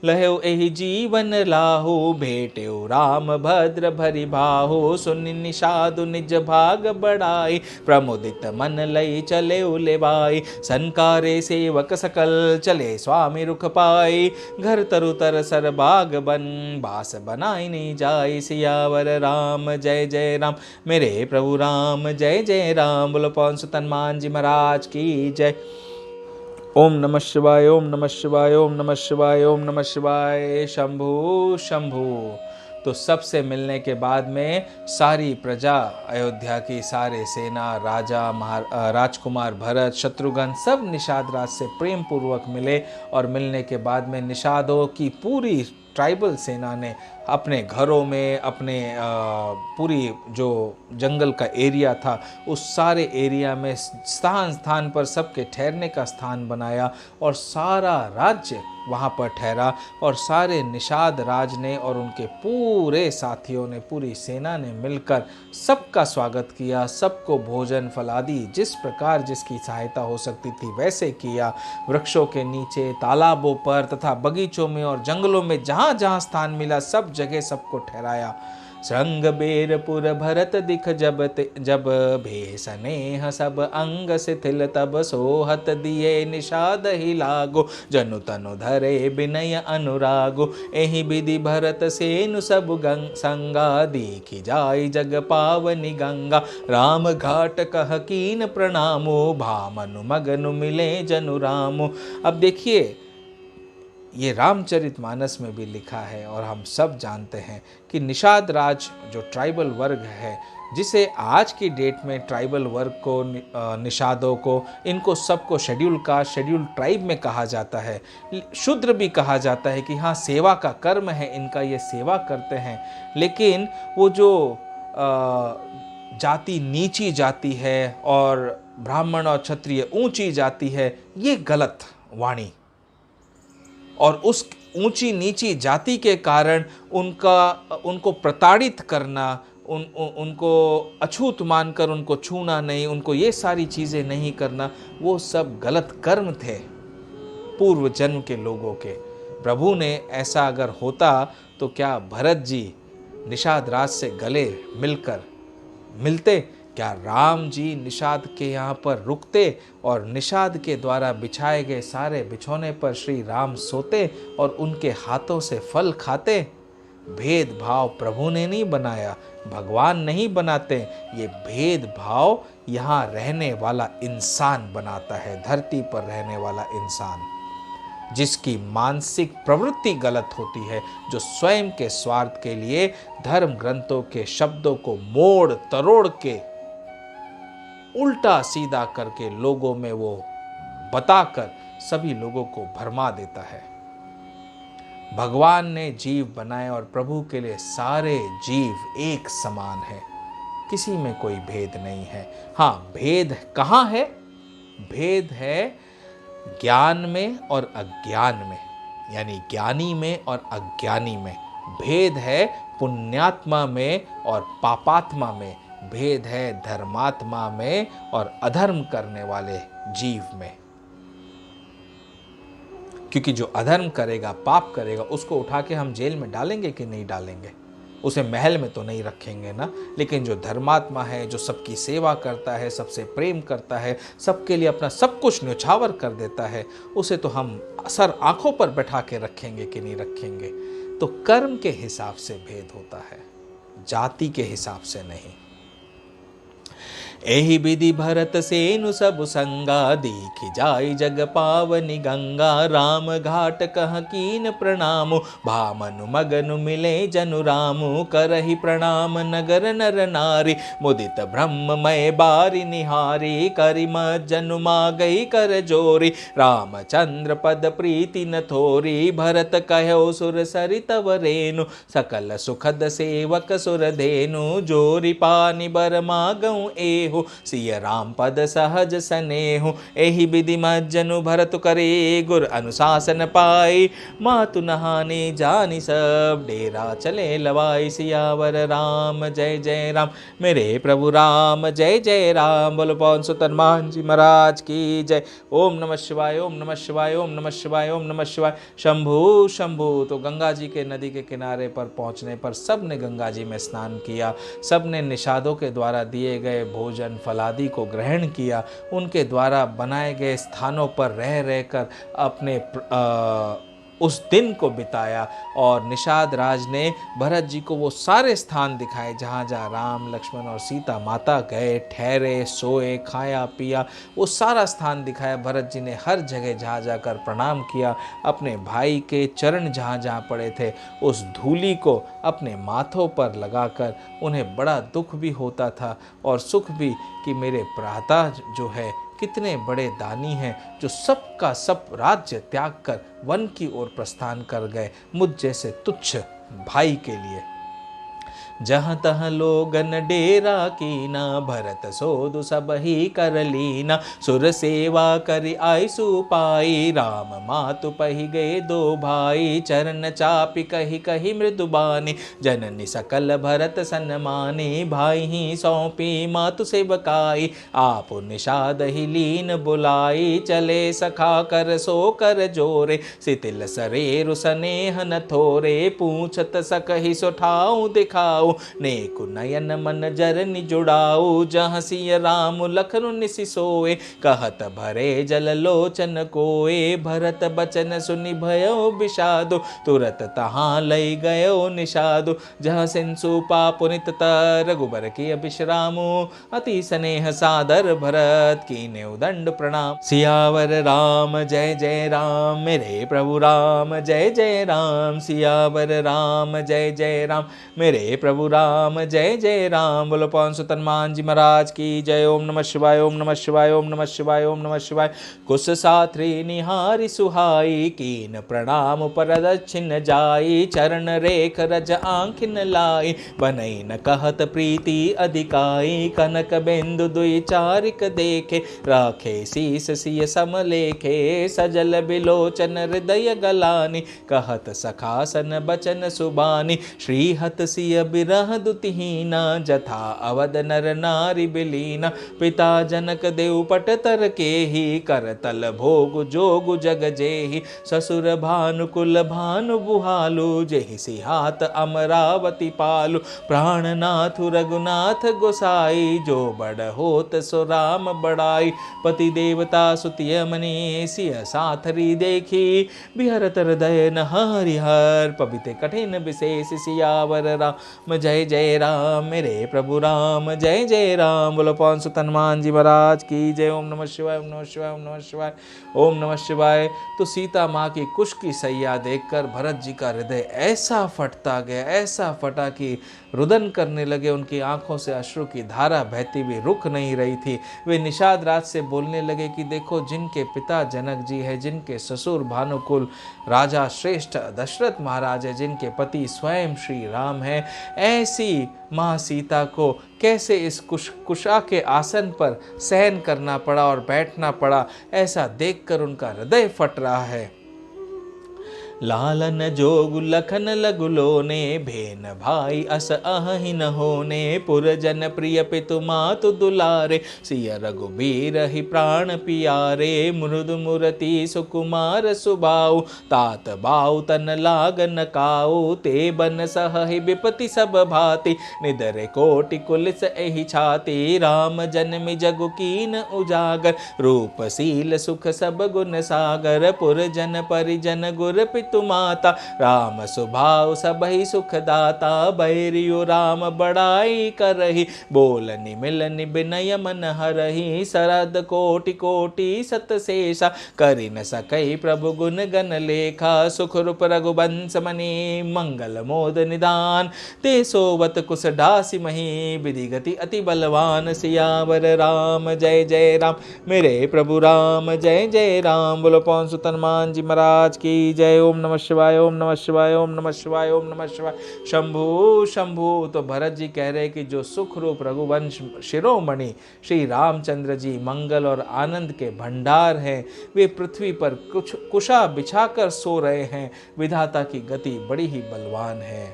लहेउ एहि जीवन लाहु, भेटेउ राम भद्र भरि बाहु। सुनि निषादु निज भाग बढ़ाई, प्रमुदित मन लई चले लेवाई। संकारे सेवक सकल, चले स्वामी रुख पाई। घर तरु तर सर बाग बन, बास बनाई नहीं जाई। सियावर राम जय जय राम, मेरे प्रभु राम जय जय राम। बोलो पवन सुत हनुमान जी महाराज की जय। ओम नमः शिवाय, ओम नमः शिवाय, ओम नमः शिवाय, ओम नमः शिवाय। शंभु शंभु। तो सबसे मिलने के बाद में सारी प्रजा अयोध्या की, सारे सेना, राजा, राजकुमार भरत, शत्रुघ्न सब निषाद राज से प्रेम पूर्वक मिले। और मिलने के बाद में निषादों की पूरी ट्राइबल सेना ने अपने घरों में, अपने पूरी जो जंगल का एरिया था उस सारे एरिया में स्थान स्थान पर सबके ठहरने का स्थान बनाया। और सारा राज्य वहाँ पर ठहरा। और सारे निषाद राज ने और उनके पूरे साथियों ने, पूरी सेना ने मिलकर सबका स्वागत किया। सबको भोजन फलादि जिस प्रकार जिसकी सहायता हो सकती थी वैसे किया। वृक्षों के नीचे, तालाबों पर तथा बगीचों में और जंगलों में जहाँ जहाँ स्थान मिला सब जगह सबको ठहराया। श्रृंग बेरपुर भरत दिख जब भेसनेह सब अंग शिथिल। तब सोहत दिए निषाद ही लागो, जनु तनु धरे विनय अनुरागो। एहि विधि भरत सेनु सब संगा, देखी जाय जग पावनी गंगा। राम घाट कह कीन प्रणामो, भामनु मगनु मिले जनु रामो। अब देखिए ये रामचरितमानस में भी लिखा है और हम सब जानते हैं कि निषाद राज जो ट्राइबल वर्ग है, जिसे आज की डेट में ट्राइबल वर्ग को, निषादों को, इनको सबको शेड्यूल कास्ट, शेड्यूल ट्राइब में कहा जाता है। शूद्र भी कहा जाता है कि हाँ सेवा का कर्म है इनका, ये सेवा करते हैं। लेकिन वो जो जाति नीची जाति है और ब्राह्मण और क्षत्रिय ऊंची जाति है, ये गलत वाणी। और उस ऊंची नीची जाति के कारण उनको प्रताड़ित करना, उनको अछूत मानकर उनको छूना नहीं, उनको ये सारी चीज़ें नहीं करना, वो सब गलत कर्म थे पूर्व जन्म के लोगों के। प्रभु ने ऐसा अगर होता तो क्या भरत जी निषाद राज से गले मिलते? क्या राम जी निषाद के यहाँ पर रुकते और निषाद के द्वारा बिछाए गए सारे बिछौने पर श्री राम सोते और उनके हाथों से फल खाते? भेदभाव प्रभु ने नहीं बनाया, भगवान नहीं बनाते। ये भेदभाव यहाँ रहने वाला इंसान बनाता है, धरती पर रहने वाला इंसान, जिसकी मानसिक प्रवृत्ति गलत होती है, जो स्वयं के स्वार्थ के लिए धर्म ग्रंथों के शब्दों को मोड़ तरोड़ के उल्टा सीधा करके लोगों में वो बताकर सभी लोगों को भरमा देता है। भगवान ने जीव बनाए और प्रभु के लिए सारे जीव एक समान है, किसी में कोई भेद नहीं है। हाँ, भेद कहाँ है? भेद है ज्ञान में और अज्ञान में, यानी ज्ञानी में और अज्ञानी में। भेद है पुण्यात्मा में और पापात्मा में। भेद है धर्मात्मा में और अधर्म करने वाले जीव में। क्योंकि जो अधर्म करेगा, पाप करेगा, उसको उठा के हम जेल में डालेंगे कि नहीं डालेंगे? उसे महल में तो नहीं रखेंगे ना। लेकिन जो धर्मात्मा है, जो सबकी सेवा करता है, सबसे प्रेम करता है, सबके लिए अपना सब कुछ न्यौछावर कर देता है, उसे तो हम सर आंखों पर बैठा के रखेंगे कि नहीं रखेंगे? तो कर्म के हिसाब से भेद होता है, जाति के हिसाब से नहीं। एहि विधि भरत सेनु सब संगा, दीखि जाई जग पावनी गंगा। राम घाट कह कीन प्रणामु, भामनु मगनु मिले जनु रामु। करहि प्रणाम नगर नर नारी, मुदित ब्रह्ममय बारी निहारी। करि जनु मागई कर जोरी, रामचंद्र पद प्रीति न थोरी। भरत कहो सुर सरित वरेनु, सकल सुखद सेवक सुर धेनु। जोरी पानी बर मागऊ एहु, सिय राम पद सहज सनेहु। एहि विधि मज्जनु भरत करे, गुर अनुशासन पाई। मातु नहाने जानी सब, डेरा चले लवाई। सियावर राम जय जय राम, मेरे प्रभु राम जय जय राम। बोलो पवन सुत हनुमान जी महाराज की जय। ओम नमः शिवाय, ओम नमः शिवाय, ओम नमः शिवाय, ओम नमः शिवाय। शंभु शंभु। तो गंगा जी के नदी के किनारे पर पहुंचने पर सब ने गंगा जी में स्नान किया। सब ने निषादों के द्वारा दिए गए भोजन फलादि को ग्रहण किया। उनके द्वारा बनाए गए स्थानों पर रह रहकर अपने उस दिन को बिताया। और निषाद राज ने भरत जी को वो सारे स्थान दिखाए जहाँ जहाँ राम लक्ष्मण और सीता माता गए, ठहरे, सोए, खाया पिया, वो सारा स्थान दिखाया। भरत जी ने हर जगह जहाँ जाकर प्रणाम किया। अपने भाई के चरण जहाँ जहाँ पड़े थे, उस धूलि को अपने माथों पर लगाकर उन्हें बड़ा दुख भी होता था और सुख भी कि मेरे भ्राता जो है कितने बड़े दानी हैं, जो सबका सब राज्य त्याग कर वन की ओर प्रस्थान कर गए मुझ जैसे तुच्छ भाई के लिए। जहाँ तहाँ लोगन डेरा कीना, भरत सोदु सब ही कर लीना। सुर सेवा करि आयसु पाई, राम मातु पहि गए दो भाई। चरण चापि कही कही मृदुबानी, जननी सकल भरत सन्मानी। भाई ही सौंपी मातु सेवकाई, आप निषाद ही लीन बुलाई। चले सखा कर सो कर जोरे, सितिल सरेरु स्नेह न थोरे। पूछत सकहि सुठाऊ दिखाऊ, नेकु नयन मन जरनि जुड़ाऊ। जहाँ सिय राम लखनु निसि सोए, कहत भरे जल लोचन कोए। भरत बचन सुनि भयो विषादु, तुरत तहाँ लई गयो निषादु। जहाँ सिंसु पापु नित रघुबर की विश्रामु, अति स्नेह सादर भरत कीने उदंड प्रणाम। सियावर राम जय जय राम, मेरे प्रभु राम जय जय राम। सियावर राम जय जय राम, मेरे प्रभु राम जय जय राम। बोलो पवन सुत हनुमान जी महाराज की जय। ओम नमः शिवाय, ओम नमः शिवाय, ओम नमः शिवाय, ओम नमः शिवाय। कुश साथरी निहारी सुहाई, कीन प्रणाम पर दक्षिण जाई। चरण रेख रज आंखिन लाई, बनई न कहत प्रीति अधिकाई। कनक बिंदु दुई चारिक देखे, राखे शीस सिय समलेखे। सजल बिलोचन हृदय गलानी, कहत सखासन बचन सुबानी। श्रीहत सिय बिरह दुतिहीना, जथा अवध नर नारी बिलीना। पिता जनक देव पट तर के ही, कर तल भोग जोग जग जेहि। ससुर भानुकुल भानु बुहालु, जेहि सिहात अमरावती पालु। प्राणनाथ रघुनाथ गोसाई, जो बड़ होत सो राम बड़ाई। पति देवता सुतिय मनि, सिय साथरी देखी। बिहरत हृदय न हरिहर, पवित्र कठिन विशेष। सियावर राम जय जय राम मेरे प्रभु राम जय जय राम। बोलो पवन सुत हनुमान जी महाराज की जय। ओम नमः शिवाय ओम नमः शिवाय ओम नमः शिवाय ओम नमः शिवाय। तो सीता माँ की कुश की सैया देखकर भरत जी का हृदय ऐसा फटता गया, ऐसा फटा कि रुदन करने लगे। उनकी आंखों से अश्रु की धारा बहती हुई रुक नहीं रही थी। वे निषाद राज से बोलने लगे कि देखो, जिनके पिता जनक जी है, जिनके ससुर भानुकुल राजा श्रेष्ठ दशरथ महाराज है, जिनके पति स्वयं श्री राम है, ऐसी माँ सीता को कैसे इस कुशा के आसन पर सहन करना पड़ा और बैठना पड़ा, ऐसा देखकर उनका हृदय फट रहा है। लालन जोगु लखन लगुलो ने भेन भाई अस अहि न होने पुरजन प्रिय पितु मातु दुलारे सिय रघुबीर ही प्राण पियारे मृदु मूर्ति सुकुमार सुबाऊ तात बाऊ तन लागन काऊ ते बन सहि विपति सब भाति निदरे कोटि कुलिस एहि छाती राम जन्मि जगु कीन उजागर रूप सील सुख सब गुण सागर पुरजन परिजन गुर पितु माता राम स्वभाव सबहि सुख दाता बैरियो राम बड़ाई करहि बोल निमिल निबिनय मन हरहि सरद कोटि कोटि सत शेषा करि न सकई प्रभु गुण गण लेखा सुख रूप रघुवंश मणि मंगल मोद निदान ते सोवत कुश डासी मही विधि गति अति बलवान सियावर राम जय जय राम मेरे प्रभु राम जय जय राम। बोलो पवन सुत हनुमान जी महाराज की जय। ओम नमः शिवाय ओम नमः शिवाय ओम नमः शिवाय ओम नमः शिवाय। शंभु शंभु। तो भरत जी कह रहे कि जो सुख रूप रघुवंश शिरोमणि श्री रामचंद्र जी मंगल और आनंद के भंडार हैं, वे पृथ्वी पर कुछ कुशा बिछाकर सो रहे हैं। विधाता की गति बड़ी ही बलवान है।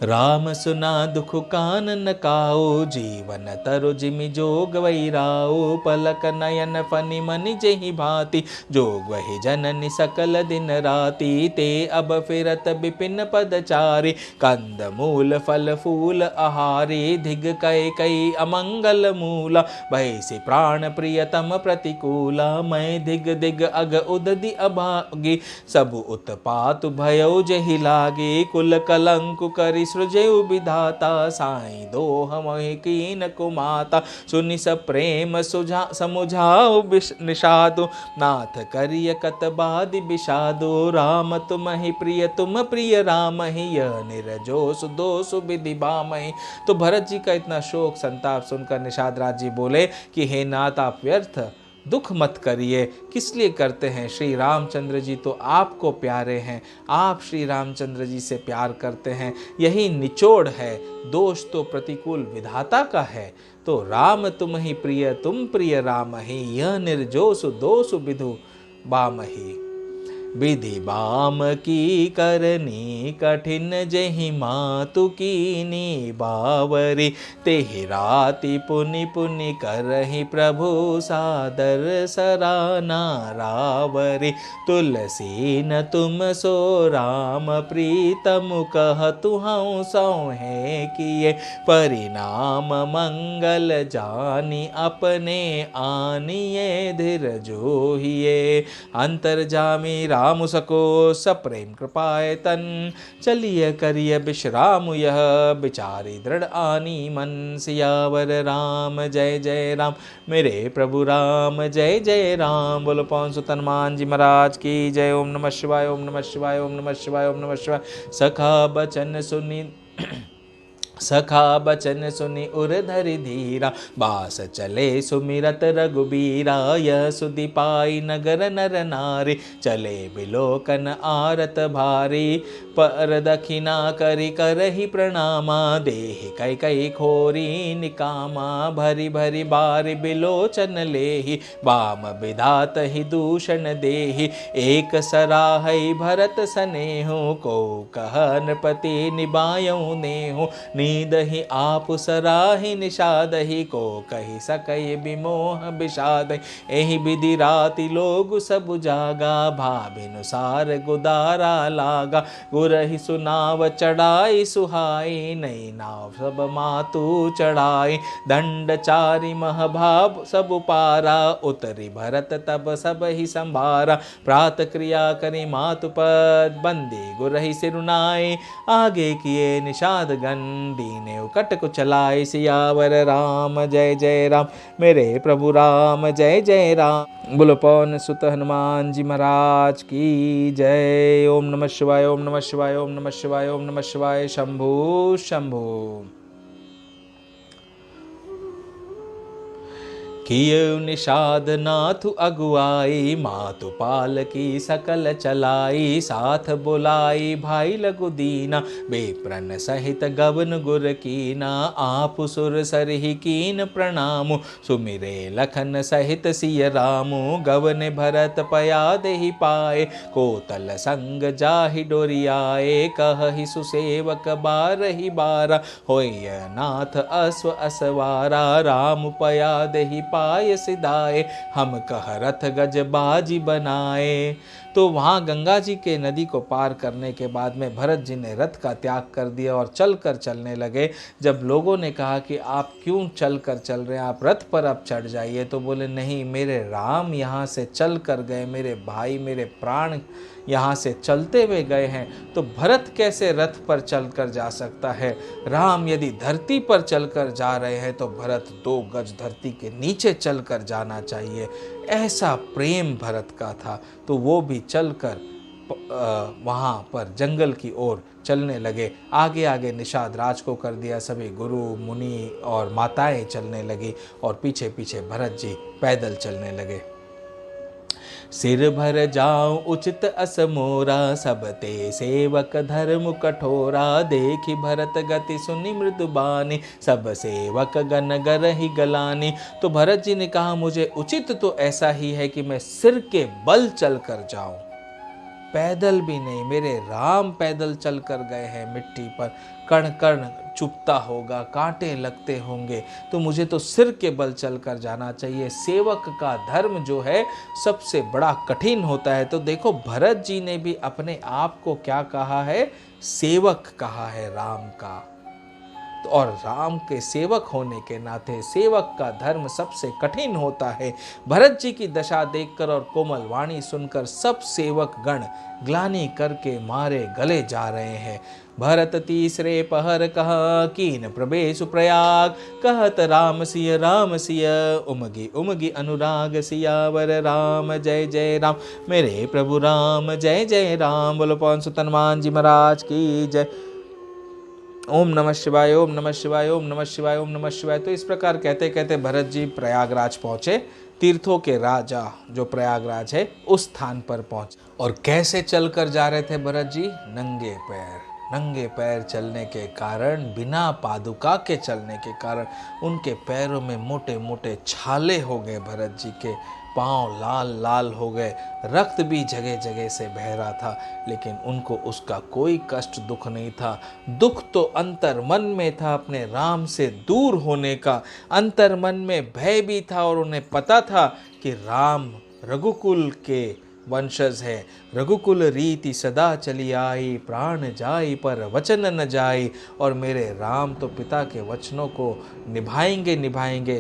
राम सुना दुख कानन काऊ जीवन तरु जिमि जोग वैराऊ पलक नयन फनि मनि जेहि भांति जोग वही जननि सकल दिन राति ते अब फिरत विपिन पदचारी कंद मूल फल फूल आहारी धिग कई कई अमंगल मूला भयसि प्राण प्रियतम प्रतिकूला मैं दिग दिग अग उदधि अभागी सब उत्पात भयो जहि लागे कुल कलंक करि सृजयु विधाता साई दोह मोहि कीन कुमाता सुनि स प्रेम सुझा समुझाओ निषादो नाथ करिय कतबादि विषादो राम तुम ही प्रिय राम ही यह निरजोस दोष विधि बामहि। तो भरत जी का इतना शोक संताप सुनकर निषाद राज जी बोले कि हे नाथ, आप व्यर्थ दुख मत करिए। किस लिए करते हैं? श्री रामचंद्र जी तो आपको प्यारे हैं, आप श्री रामचंद्र जी से प्यार करते हैं, यही निचोड़ है। दोष तो प्रतिकूल विधाता का है। तो राम तुम ही तुम प्रिय राम ही यह निर्जोष दोष विधु बामहि। विधि बाम की करनी कठिन जहि मातु कीनी बावरी तेहि राति पुनि पुनि करहि प्रभु सादर सराना रावरी तुलसी न तुम सो राम प्रीतम कहतु हूँ सौहे किए परिणाम मंगल जानी अपने आनिए धीर जोहिए अंतर जामी राम सको सप्रेम कृपाए तन चलिए करिय विश्राम यह बिचारी दृढ़ आनी मन सियावर राम जय जय राम मेरे प्रभु राम जय जय राम। बोलो पवन सुत हनुमान जी महाराज की जय। ओम नमः शिवाय ओम नमः शिवाय ओम नमः शिवाय ओम नमः शिवाय। सखा बचन सुनि उर धरि धीरा बास चले सुमिरत रघुबीरा यह सुधि पाई नगर नर नारी चले बिलोकन आरत भारी पर दक्षिणा करि करहि प्रणामा देहि कई कई खोरी निकामा भरी भरी बारी बिलोचन लेहि बाम विधात ही दूषण देहि एक सराहै भरत सनेहु को कह नृपति निबायऊ नेहु नींदहि आप सराहि निषादहि को कहि सकय विमोह विषाद। एहि विधि राति लोग सब जागा भाभिनुसार गुदारा लागा। गुरहि सुनाव चढ़ाई सुहाई नई नाव सब मातु चढ़ाई। दंड चारि महभाव सब पारा उतरी भरत तब सब ही संभारा। प्रात क्रिया करी मातु पद बंदी गुरहि सिरुनाई। आगे किए निषाद गण दीने उकट को चलाए। सियावर राम जय जय राम मेरे प्रभु राम जय जय राम। बोलो पवन सुत हनुमान जी महाराज की जय। ओम नमः शिवाय ओम नमः शिवाय ओम नमः शिवाय ओम नमः शिवाय। शंभु शंभु। कियो निषाद नाथु अगुआई मातु पाल की सकल चलाई। साथ बुलाई भाई लघु दीना बेप्रन सहित गवन गुर कीना। आप सुर सरहि कीन प्रणामु सुमिरे लखन सहित सिय रामु। गवन भरत पया देहि पाए कोतल संग जाहि डोरियाए। कहहि सुसेवक बारहि बारा होय नाथ अश्व असवारा। राम पया देहि पाय सिधाए हम कह रथ गज बाजी बनाए। तो वहाँ गंगा जी के नदी को पार करने के बाद में भरत जी ने रथ का त्याग कर दिया और चलकर चलने लगे। जब लोगों ने कहा कि आप क्यों चलकर चल रहे हैं, आप रथ पर अब चढ़ जाइए, तो बोले नहीं, मेरे राम यहाँ से चल कर गए, मेरे भाई मेरे प्राण यहाँ से चलते हुए गए हैं, तो भरत कैसे रथ पर चलकर जा सकता है। राम यदि धरती पर चलकर जा रहे हैं तो भरत 2 गज धरती के नीचे चलकर जाना चाहिए। ऐसा प्रेम भरत का था। तो वो भी चलकर वहाँ पर जंगल की ओर चलने लगे। आगे आगे निषाद राज को कर दिया, सभी गुरु मुनि और माताएं चलने लगी और पीछे पीछे भरत जी पैदल चलने लगे। सिर भर जाऊं उचित असमोरा सब ते सेवक धर्म कठोरा। देखी भरत गति सुनि मृदुबानी सब सेवक गण गरहि गलानी। तो भरत जी ने कहा मुझे उचित तो ऐसा ही है कि मैं सिर के बल चल कर जाऊं, पैदल भी नहीं। मेरे राम पैदल चल कर गए हैं, मिट्टी पर कण कण चुभता होगा, कांटे लगते होंगे, तो मुझे तो सिर के बल चलकर जाना चाहिए। सेवक का धर्म जो है सबसे बड़ा कठिन होता है। तो देखो भरत जी ने भी अपने आप को क्या कहा है, सेवक कहा है राम का। तो और राम के सेवक होने के नाते सेवक का धर्म सबसे कठिन होता है। भरत जी की दशा देखकर और कोमल वाणी सुनकर सब सेवक गण ग्लानि करके मारे गले जा रहे हैं। भरत तीसरे पहर कहा कीन प्रवेश प्रयाग। कहत राम सिय उमगी उमगी अनुराग। सियावर राम जय जय राम मेरे प्रभु राम जय जय राम। बोलो पवन सुत हनुमान जी महाराज की जय। ओम नमः शिवाय ओम नमः शिवाय ओम नमः शिवाय ओम नमः शिवाय। तो इस प्रकार कहते कहते भरत जी प्रयागराज पहुँचे। तीर्थों के राजा जो प्रयागराज है उस स्थान पर पहुँचे। और कैसे चलकर जा रहे थे भरत जी, नंगे पैर चलने के कारण, बिना पादुका के चलने के कारण उनके पैरों में मोटे मोटे छाले हो गए। भरत जी के पांव लाल लाल हो गए, रक्त भी जगह जगह से बह रहा था, लेकिन उनको उसका कोई कष्ट दुख नहीं था। दुख तो अंतर मन में था अपने राम से दूर होने का, अंतर मन में भय भी था और उन्हें पता था कि राम रघुकुल के वंशज है। रघुकुल रीति सदा चली आई, प्राण जाई पर वचन न जाई। और मेरे राम तो पिता के वचनों को निभाएंगे।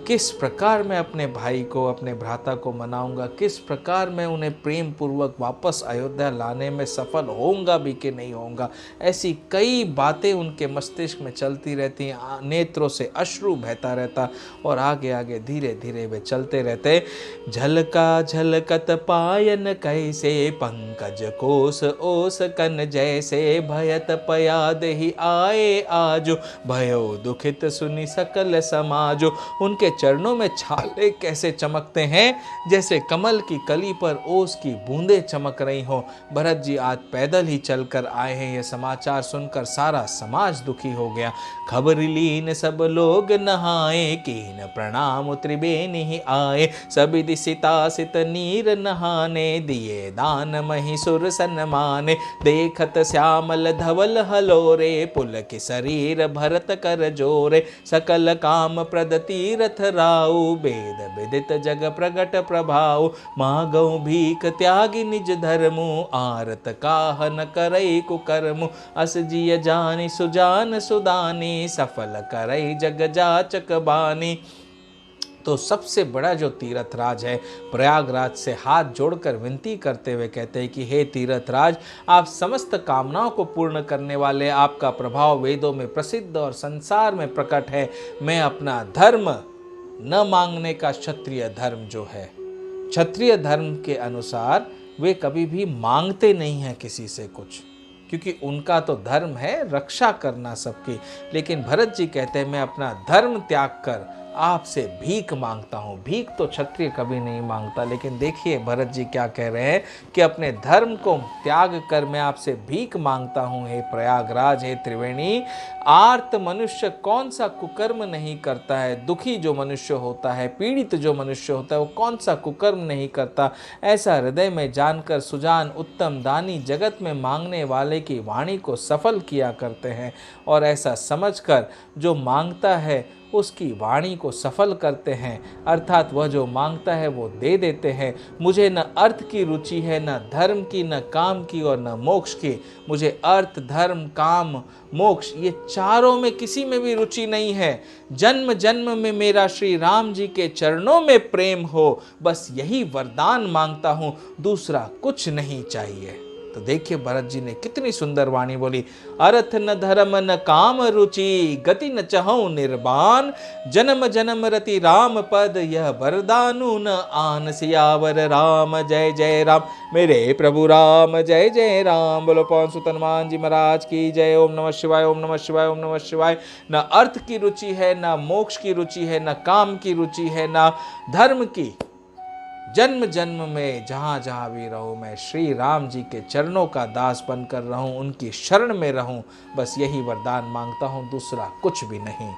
किस प्रकार मैं अपने भाई को, अपने भ्राता को मनाऊंगा, किस प्रकार मैं उन्हें प्रेम पूर्वक वापस अयोध्या लाने में सफल होऊंगा भी कि नहीं होऊंगा। ऐसी कई बातें उनके मस्तिष्क में चलती रहती हैं, नेत्रों से अश्रु बहता रहता और आगे आगे धीरे धीरे वे चलते रहते। झलका झलकत पायन कैसे पंकज कोस ओस कन जैसे। भयत पयाद ही आए आजो भयो दुखित सुनि सकल समाजो। उनके चरणों में छाले कैसे चमकते हैं, जैसे कमल की कली पर ओस की बूंदें चमक रही हो। भरत जी आज पैदल ही चलकर आए हैं। यह समाचार सुनकर सारा समाज दुखी हो गया। खबर लीन सब लोग नहाए, कीन प्रणाम त्रिबेनि ही आए। सबिधि सिता सित नीर नहाने, दिए दान महिषुर सन्माने। देखत श्यामल धवल हलोरे पुल की शरीर भरत कर जोरे। सकल काम प्रद तीरथ राउ वेद विदित जग प्रगट प्रभाव। मागौ भीख त्यागी निज धर्मु आरत काह न करई कुकर्मु। अस जिय जानि सुजान सुदानी सफल करई जग जाचक बानी। तो सबसे बड़ा जो तीर्थराज है प्रयागराज से हाथ जोड़कर विनती करते हुए कहते हैं कि हे तीर्थराज, आप समस्त कामनाओं को पूर्ण करने वाले, आपका प्रभाव वेदों में प्रसिद्ध और संसार में प्रकट है। मैं अपना धर्म न मांगने का क्षत्रिय धर्म जो है, क्षत्रिय धर्म के अनुसार वे कभी भी मांगते नहीं हैं किसी से कुछ, क्योंकि उनका तो धर्म है रक्षा करना सबकी। लेकिन भरत जी कहते हैं मैं अपना धर्म त्याग कर आपसे भीख मांगता हूँ। भीख तो क्षत्रिय कभी नहीं मांगता, लेकिन देखिए भरत जी क्या कह रहे हैं कि अपने धर्म को त्याग कर मैं आपसे भीख मांगता हूँ। हे प्रयागराज, हे त्रिवेणी, आर्त मनुष्य कौन सा कुकर्म नहीं करता है? दुखी जो मनुष्य होता है, पीड़ित जो मनुष्य होता है, वो कौन सा कुकर्म नहीं करता? ऐसा हृदय में जानकर सुजान उत्तम दानी जगत में मांगने वाले की वाणी को सफल किया करते हैं, और ऐसा समझकर जो मांगता है उसकी वाणी को सफल करते हैं, अर्थात वह जो मांगता है वो दे देते हैं। मुझे न अर्थ की रुचि है, न धर्म की, न काम की और न मोक्ष की। मुझे अर्थ, धर्म, काम, मोक्ष ये चारों में किसी में भी रुचि नहीं है। जन्म जन्म में मेरा श्री राम जी के चरणों में प्रेम हो, बस यही वरदान मांगता हूँ, दूसरा कुछ नहीं चाहिए। तो देखिए भरत जी ने कितनी सुंदर वाणी बोली। अर्थ न धर्म न काम रुचि गति न चहु निर्बान। जन्म जन्म रति राम पद यह वरदानु न आन। सियावर राम जय जय राम, मेरे प्रभु राम जय जय राम। बोलो पवन सुत हनुमान जी महाराज की जय। ओम नमः शिवाय, ओम नमः शिवाय, ओम नमः शिवाय। न अर्थ की रुचि है, न मोक्ष की रुचि है, न काम की रुचि है, न धर्म की। जन्म जन्म में जहाँ जहाँ भी रहूँ मैं श्री राम जी के चरणों का दास बनकर रहूँ, उनकी शरण में रहूँ, बस यही वरदान मांगता हूँ, दूसरा कुछ भी नहीं।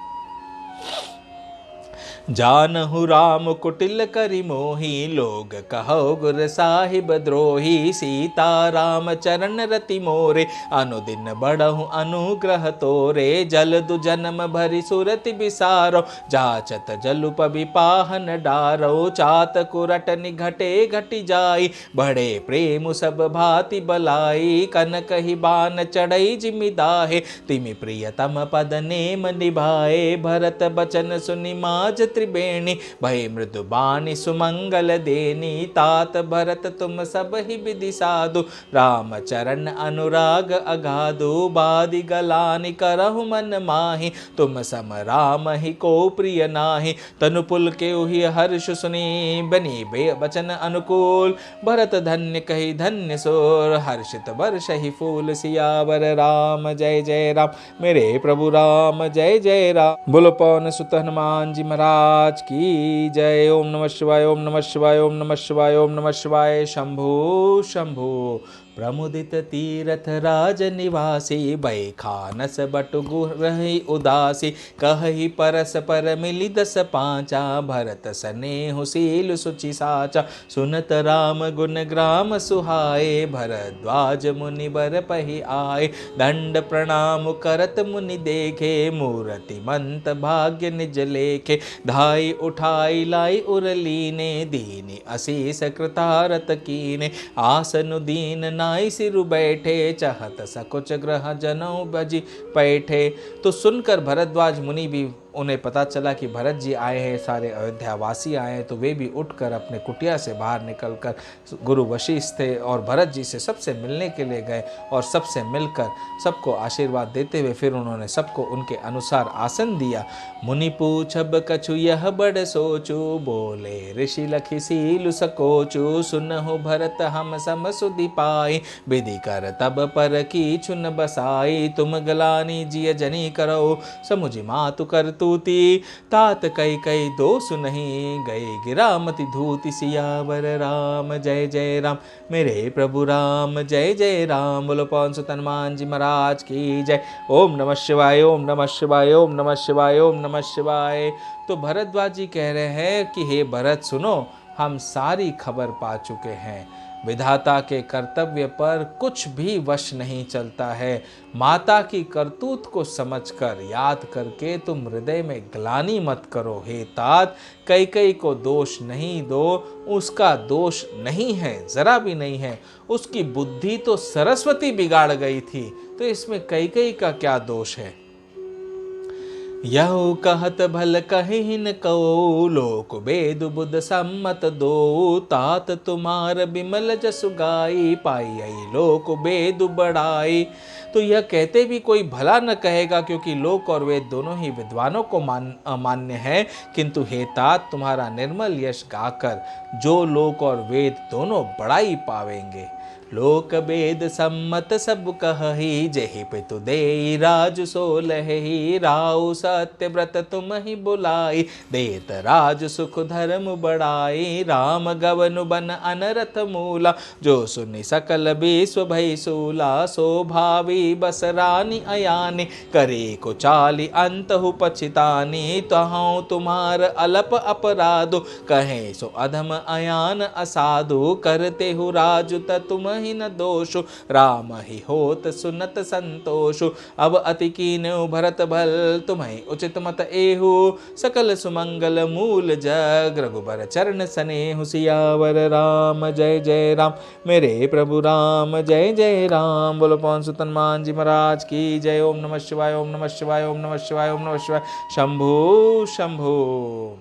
जानहु राम कुटिल करि मोहि, लोग कहो गुर साहिब द्रोही। सीता राम चरण रति मोरे, अनुदिन बढ़हु अनुग्रह तोरे। जलदु जन्म भरि सुरति बिसारो, जाचत जलुप बिपाहन डारो। चात कुरट निघटे घटि जाई, बढ़े प्रेम सब भांति बलाई। कनक ही बान चढ़ई जिमिदाहे, तिमि प्रियतम पद नेम निभाए। भरत बचन सुनि माज त्रिवेणी, भय मृदु बानी सुमंगल देनी। तात भरत तुम सब ही विधि साधु, राम चरण अनुराग अगाधु। बादि गलानि करहु मन माहि, तुम सम राम ही को प्रिय नाहि। तनु पुल के उहि हर्ष सुनी, बनी बे बचन अनुकूल। भरत धन्य कही धन्य सोर, हर्षित वर्ष ही फूल। सियावर राम जय जय राम, मेरे प्रभु राम जय जय राम। बोलो पवन सुत हनुमान जी महाराज की जय। ओम नमः शिवाय, ओम नमः शिवाय, ओम नमः शिवाय, ओम नमः शिवाय। शंभु शंभु प्रमुदित तीरथ राज निवासी, बैखानस बटु गुरहि उदासी। कहि परस पर मिली दस पांचा, भरत सनेहु सील सुचि साचा। सुनत राम गुण ग्राम सुहाए, भरद्वाज मुनि बर पहि आए। दंड प्रणाम करत मुनि देखे, मूर्ति मंत भाग्य निज लेखे। धाई उठाई लाई उरलीने, दीनि असीस कृतारत कीने। आसनु दीन नाई सिरु बैठे, चाहत सकुच ग्रह जनऊ बजी पैठे। तो सुनकर भरद्वाज मुनि भी, उन्हें पता चला कि भरत जी आए हैं, सारे अयोध्यावासी आए हैं, तो वे भी उठकर अपने कुटिया से बाहर निकलकर गुरु वशिष्ठ थे और भरत जी से सबसे मिलने के लिए गए, और सबसे मिलकर सबको आशीर्वाद देते हुए फिर उन्होंने सबको उनके अनुसार आसन दिया। मुनि पूछब कछु यह बड़ सोचू, बोले ऋषि लखि सीलु सकोचू। सुनहु भरत हम सम सुधि पाई, विधि कर तब पर की चुन बसाई। तुम गलानी जिय जनी करो, समुझि मातु कर तूती। तात कई कई दोष नहीं, गए गिरा मति धूति। सियावर राम जय जय राम, मेरे प्रभु राम जय जय राम। बोलो पवन सुत हनुमान जी महाराज की जय। ओम नमः शिवाय, ओम नमः शिवाय, ओम नमः शिवाय, ओम नमः शिवाय। तो भरद्वाज जी कह रहे हैं कि हे भरत सुनो, हम सारी खबर पा चुके हैं। विधाता के कर्तव्य पर कुछ भी वश नहीं चलता है। माता की करतूत को समझकर याद करके तुम हृदय में ग्लानि मत करो। हे तात, कैकेयी को दोष नहीं दो, उसका दोष नहीं है, जरा भी नहीं है। उसकी बुद्धि तो सरस्वती बिगाड़ गई थी, तो इसमें कैकेयी का क्या दोष है। यहु कहत भल कहिन कहो, लोक वेद बुध सम्मत दो। तात तुम्हार बिमल जसु गाई, पाई लोक वेद बढ़ाई। तो यह कहते भी कोई भला न कहेगा, क्योंकि लोक और वेद दोनों ही विद्वानों को मान्य है। किंतु हे तात, तुम्हारा निर्मल यश गाकर जो लोक और वेद दोनों बड़ाई पावेंगे। लोक वेद सम्मत सब कहहि, जेहि पितु देई राज सो लहि। राउ सत्य व्रत तुम ही बुलाई, देत राज सुख धर्म बढ़ाई। राम गवनु बन अनरथ मूला, जो सुनि सकल विश्व भई सूला। सो भावी बस रानी अयानी, करे को चाली अंतहु पछितानी। तहु तुम्हार अलप अपराधो, कहे सो अधम अयान असाधु। करते हु राजु तुम ही न दोषु, राम ही होत सुनत संतोषु। अब अति कीन्यु भरत भल, तुम्हें उचित मत एहु। सकल सुमंगल मूल जग, रघुबर चरण सनेहु। सियावर राम जय जय राम, मेरे प्रभु राम जय जय राम। बोलो पवन सुत हनुमान जी महाराज की जय। ओम नमः शिवाय, ओम नमः शिवाय, ओम नमः शिवाय, ओम नमः शिवाय। शंभु शंभु।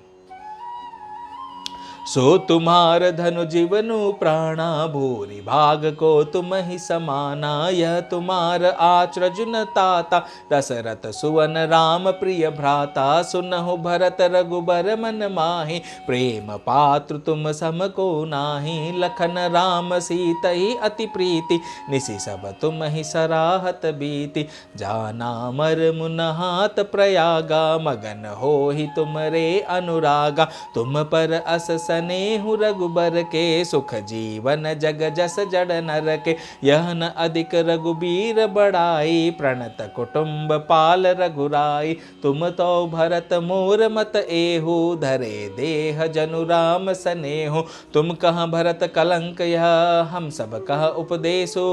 सो तुम्हार धनु जीवनु प्राणा, भूरि भाग को तुम ही समाना। यह तुम्हार आचरजुन ताता, दशरथ सुवन राम प्रिय भ्राता। सुनहु भरत रघुबर मन माहि, प्रेम पात्र तुम सम को नाही। लखन राम सीतहि अति प्रीति, निसि सब तुम ही सराहत बीति। जाना मर मुन हाथ प्रयागा, मगन हो ही तुम रे अनुरागा। तुम पर अस नेहु रघुबर के, सुख जीवन जग जस जड़ नर के। यह न अधिक रघुबीर बढ़ाई, प्रणत कुटुंब पाल रघुराई। तुम तो भरत मोर मत एहु, धरे देह जनु राम सनेहु। तुम कह भरत कलंक यह, हम सब कह उपदेशो।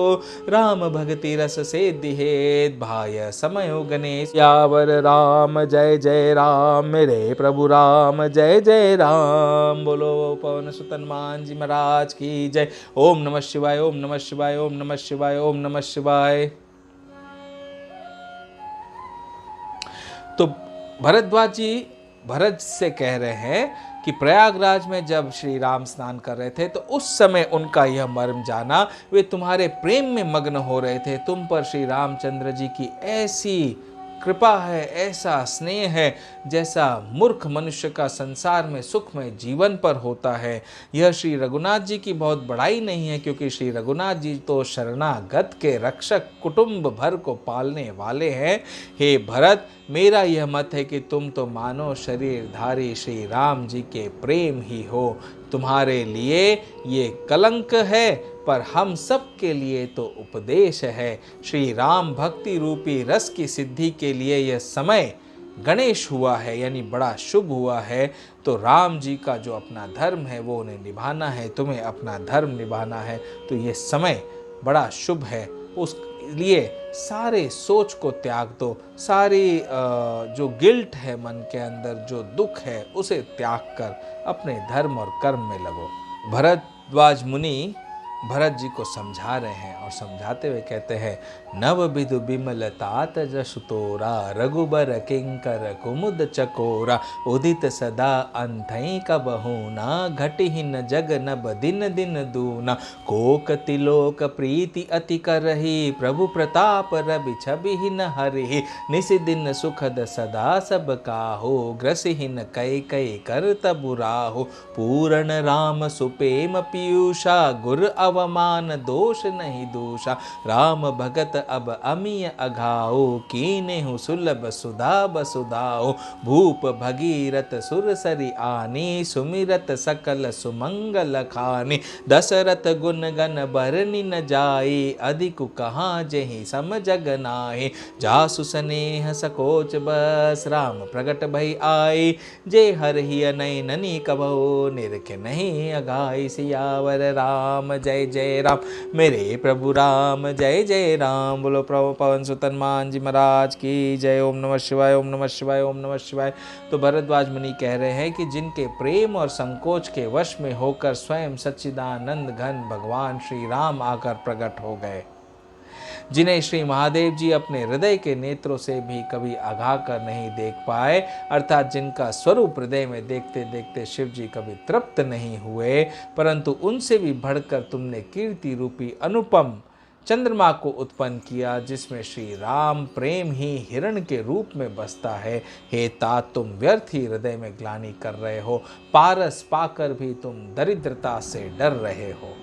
राम भक्ति रस से दिहेत, भाय समयो गणेश। यावर राम जय जय राम, मेरे प्रभु राम जय जय राम। बोलो पवन सुत हनुमान जी महाराज की जय। ओम नमः शिवाय, ओम नमः शिवाय, ओम नमः शिवाय, ओम नमः शिवाय। तो भरद्वाज जी भरत से कह रहे हैं कि प्रयागराज में जब श्री राम स्नान कर रहे थे तो उस समय उनका यह मर्म जाना। वे तुम्हारे प्रेम में मग्न हो रहे थे। तुम पर श्री रामचंद्र जी की ऐसी कृपा है, ऐसा स्नेह है, जैसा मूर्ख मनुष्य का संसार में सुखमय जीवन पर होता है। यह श्री रघुनाथ जी की बहुत बड़ाई नहीं है, क्योंकि श्री रघुनाथ जी तो शरणागत के रक्षक, कुटुंब भर को पालने वाले हैं। हे भरत, मेरा यह मत है कि तुम तो मानो शरीरधारी श्री राम जी के प्रेम ही हो। तुम्हारे लिए ये कलंक है, पर हम सब के लिए तो उपदेश है। श्री राम भक्ति रूपी रस की सिद्धि के लिए यह समय गणेश हुआ है, यानी बड़ा शुभ हुआ है। तो राम जी का जो अपना धर्म है वो उन्हें निभाना है, तुम्हें अपना धर्म निभाना है। तो ये समय बड़ा शुभ है। उस लिए सारे सोच को त्याग दो, सारी जो गिल्ट है मन के अंदर, जो दुख है, उसे त्याग कर अपने धर्म और कर्म में लगो। भरद्वाज मुनि भरत जी को समझा रहे हैं और समझाते हुए कहते हैं, नव बिदु बिमल तात जसु तोरा, रघुबर किंकर कुमुद चकोरा। उदित सदा अंथई कबहूना, घटिहीन जग नब दिन दिन दूना। कोक तिलोक प्रीति अति करही, प्रभु प्रताप रवि छबिहीन हरिहि। निसि दिन सुखद सदा सब काहू, ग्रसिहीन कै कै कर तबु राहु। पूर्ण राम सुपेम पीयूषा, गुर अवमान दोष नहीं दूषा। राम भगत अब अमीय अघाओ, कीनेहु सुलभ सुधा बसुधाओ। भूप भगीरथ सुरसरि आनी, सुमिरत सकल सुमंगल खानी। दशरथ गुण गण बरनि न जाई, अधिकु कहाँ जेहि सम जग नाहि। जासु स्नेह सकोच बस, राम प्रगट भई आई। जे हरहि नैननी कबहु, निरख नहीं अघाई। सियावर राम जय जय जय राम मेरे प्रभु राम, जय जय राम। बोलो प्रभु पवन सुत हनुमान जी महाराज की जय। ओम नमः शिवाय, ओम नमः शिवाय, ओम नमः शिवाय। तो भरद्वाज मुनि कह रहे हैं कि जिनके प्रेम और संकोच के वश में होकर स्वयं सच्चिदानंद घन भगवान श्री राम आकर प्रकट हो गए, जिन्हें श्री महादेव जी अपने हृदय के नेत्रों से भी कभी अघा कर नहीं देख पाए, अर्थात जिनका स्वरूप हृदय में देखते देखते शिव जी कभी तृप्त नहीं हुए, परंतु उनसे भी बढ़कर तुमने कीर्ति रूपी अनुपम चंद्रमा को उत्पन्न किया, जिसमें श्री राम प्रेम ही हिरण के रूप में बसता है। हे तात, तुम व्यर्थ ही हृदय में ग्लानि कर रहे हो, पारस पाकर भी तुम दरिद्रता से डर रहे हो।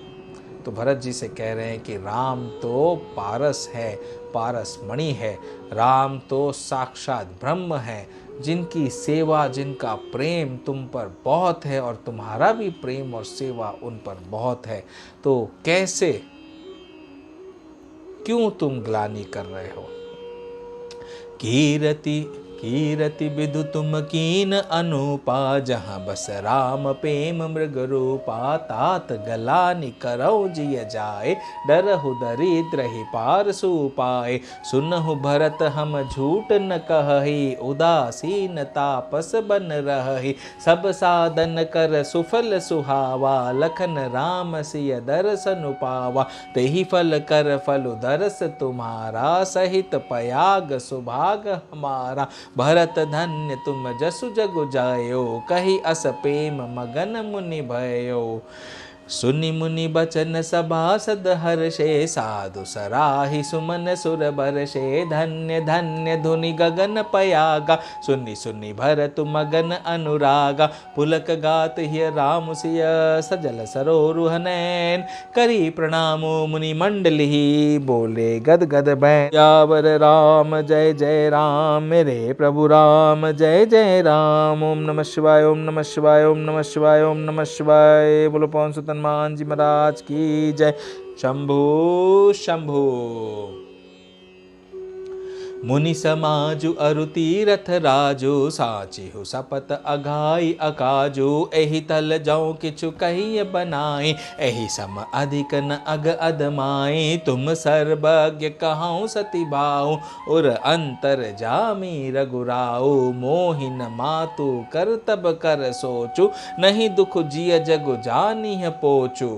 तो भरत जी से कह रहे हैं कि राम तो पारस है, पारस मणि है, राम तो साक्षात ब्रह्म है, जिनकी सेवा, जिनका प्रेम तुम पर बहुत है और तुम्हारा भी प्रेम और सेवा उन पर बहुत है। तो कैसे, क्यों तुम ग्लानि कर रहे हो? कीरति विदु तुम कीन अनुपा, जहाँ बस राम प्रेम मृग रूपा। तात गलानि करौ जिय जाए, डरहु दरिद्र ही पार सुपाए। सुनहु भरत हम झूठ न कहहि, उदासीन तापस बन रहहि। सब साधन कर सुफल सुहावा, लखन राम सिय दर्शन पावा। तेहि फल कर फल दरस तुम्हारा, सहित पयाग सुभाग हमारा। भरत धन्य तुम जसु जगु जायो, कही अस प्रेम मगन मुनि भयो। सुनि मुनि बचन सभासद हर्षे, साधु सराहि सुमन सुर बरषे। धन्य धन्य धुनि गगन पयागा, सुनि सुनि भरत मगन अनुरागा। पुलक गात हिय राम सिय, सजल सरोरुह नैन। करी प्रणामो मुनि मंडली, बोले गद गद बैन। यावर राम जय जय राम मेरे प्रभु राम, जय जय राम। ओम नमः शिवाय, ओम नमः शिवाय, ओम नमः शिवाय, ओम नमः शिवाय। बोलो पवन सुत हनुमान जी महाराज की जय। शंभु शंभु। मुनि समाजु अरु तीरथ राजु, साचिहु सपत अघाई अकाजु। एहि तल जौ किछु कहिय बनाई, एहि सम अधिक न अग अदमाई। तुम सर्वज्ञ कहौं सति भाऊ, उर अंतर जामी रघुराऊ। मोहिन मातु कर तब कर सोचु, नहीं दुख जिय जगु जानिह पोचु।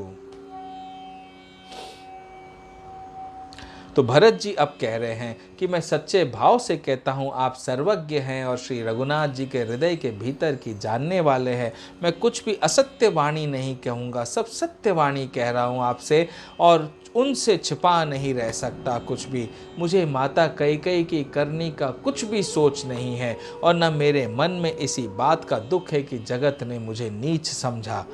तो भरत जी अब कह रहे हैं कि मैं सच्चे भाव से कहता हूँ, आप सर्वज्ञ हैं और श्री रघुनाथ जी के हृदय के भीतर की जानने वाले हैं। मैं कुछ भी असत्य वाणी नहीं कहूँगा, सब सत्य वाणी कह रहा हूँ आपसे, और उनसे छिपा नहीं रह सकता कुछ भी। मुझे माता कैकेयी की करनी का कुछ भी सोच नहीं है, और न मेरे मन में इसी बात का दुख है कि जगत ने मुझे नीच समझा।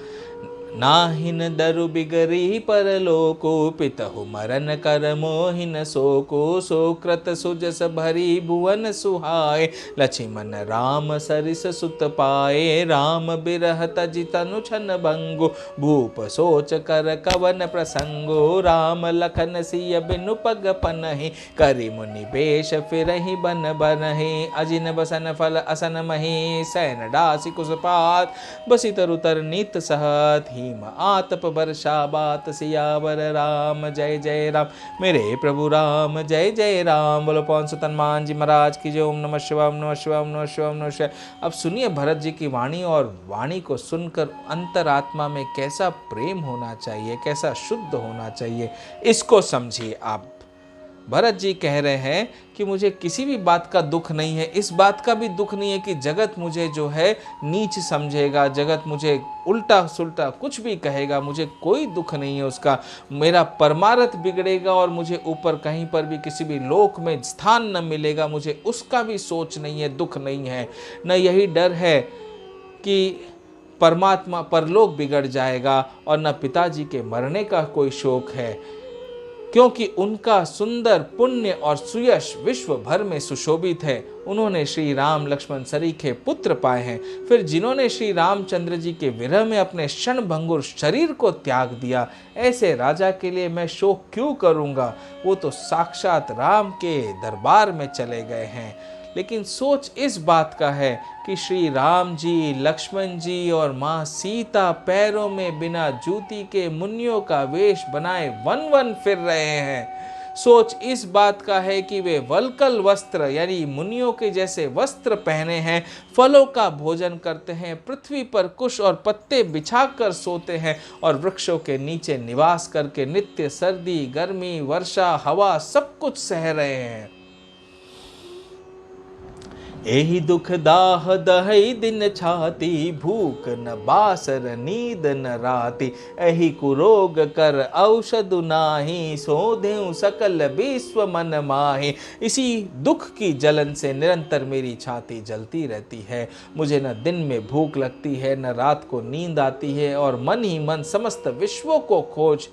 नाहिन दरु बिगरी परलोको, पितहु मरन कर मोहिन सोको। सोकृत सुजस भरी भुवन सुहाए, लक्ष्मण राम सरिस सुत पाए। राम बिरह तजि तनु छन भंगु, भूप सोच कर कवन प्रसंगो। राम लखन सिय बिनु पग पनहि, करि मुनि बेश फिरहि बन बनहि। अजिन बसन फल असन मही, सैन डासी कुसपात। बसी तरु तर नीत सहत, हिम आतप वर्षा बात। सियावर राम जय जय राम मेरे प्रभु राम, जय जय राम। बोलो पवन सुत हनुमान जी महाराज की जय। ओम नमः शिवाय, ओम नमः शिवाय, ओम नमः शिवाय, ओम नमः शिवाय। अब सुनिए भरत जी की वाणी, और वाणी को सुनकर अंतरात्मा में कैसा प्रेम होना चाहिए, कैसा शुद्ध होना चाहिए, इसको समझिए आप। भरत जी कह रहे हैं कि मुझे किसी भी बात का दुख नहीं है, इस बात का भी दुख नहीं है कि जगत मुझे जो है नीच समझेगा, जगत मुझे उल्टा सुल्टा कुछ भी कहेगा, मुझे कोई दुख नहीं है उसका। मेरा परमार्थ बिगड़ेगा और मुझे ऊपर कहीं पर भी किसी भी लोक में स्थान न मिलेगा, मुझे उसका भी सोच नहीं है, दुख नहीं है। न यही डर है कि परमात्मा परलोक बिगड़ जाएगा, और न पिताजी के मरने का कोई शोक है, क्योंकि उनका सुंदर पुण्य और सुयश विश्व भर में सुशोभित है। उन्होंने श्री राम लक्ष्मण सरीखे पुत्र पाए हैं। फिर जिन्होंने श्री रामचंद्र जी के विरह में अपने क्षण भंगुर शरीर को त्याग दिया, ऐसे राजा के लिए मैं शोक क्यों करूंगा? वो तो साक्षात राम के दरबार में चले गए हैं। लेकिन सोच इस बात का है कि श्री राम जी, लक्ष्मण जी और माँ सीता पैरों में बिना जूती के मुनियों का वेश बनाए वन वन फिर रहे हैं। सोच इस बात का है कि वे वल्कल वस्त्र यानी मुनियों के जैसे वस्त्र पहने हैं, फलों का भोजन करते हैं, पृथ्वी पर कुश और पत्ते बिछाकर सोते हैं और वृक्षों के नीचे निवास करके नित्य सर्दी, गर्मी, वर्षा, हवा सब कुछ सह रहे हैं। एहि दुख दाह दहई दिन छाती, भूख न बासर नींद न राति। एहि कुरोग कर औषध नाही, सोधेउ सकल विश्व मन माहि। इसी दुख की जलन से निरंतर मेरी छाती जलती रहती है। मुझे न दिन में भूख लगती है, न रात को नींद आती है, और मन ही मन समस्त विश्वों को खोज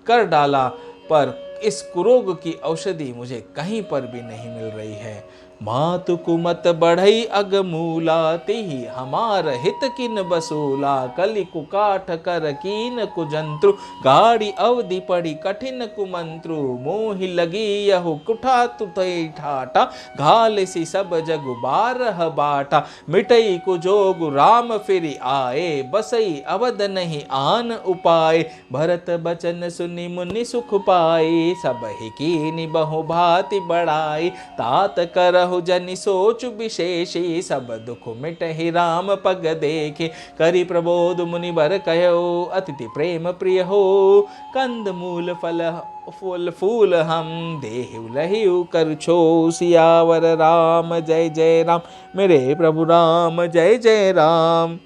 कर डाला, पर इस कुरोग की औषधि मुझे कहीं पर भी नहीं मिल रही है। मातु कुमत बढ़ई अगमूला, तिहि हमार हित किन बसूला। कलि कुकाठ कर कीन कुजंत्रु, गाड़ी अवधि पड़ी कठिन कुमंत्रु। मोहि लगी यहु कुठा तुतई ठाटा, घाल सी सब जगु बारह बाटा। मिटई कुजोगु राम फिरि आए, बसई अवध नहीं आन उपाय। भरत बचन सुनि मुनि सुख पाई, सब ही कीनि बहु भांति बढ़ाई। तात करहु जनि सोच विशेषी, सब दुख मिटहि राम पग देखे। करि प्रबोध मुनि बर कहो, अतिथि प्रेम प्रिय हो। कंद मूल फल फूल हम देहु लहिउ कर छो। सियावर राम जय जय राम, मेरे प्रभु राम जय जय राम।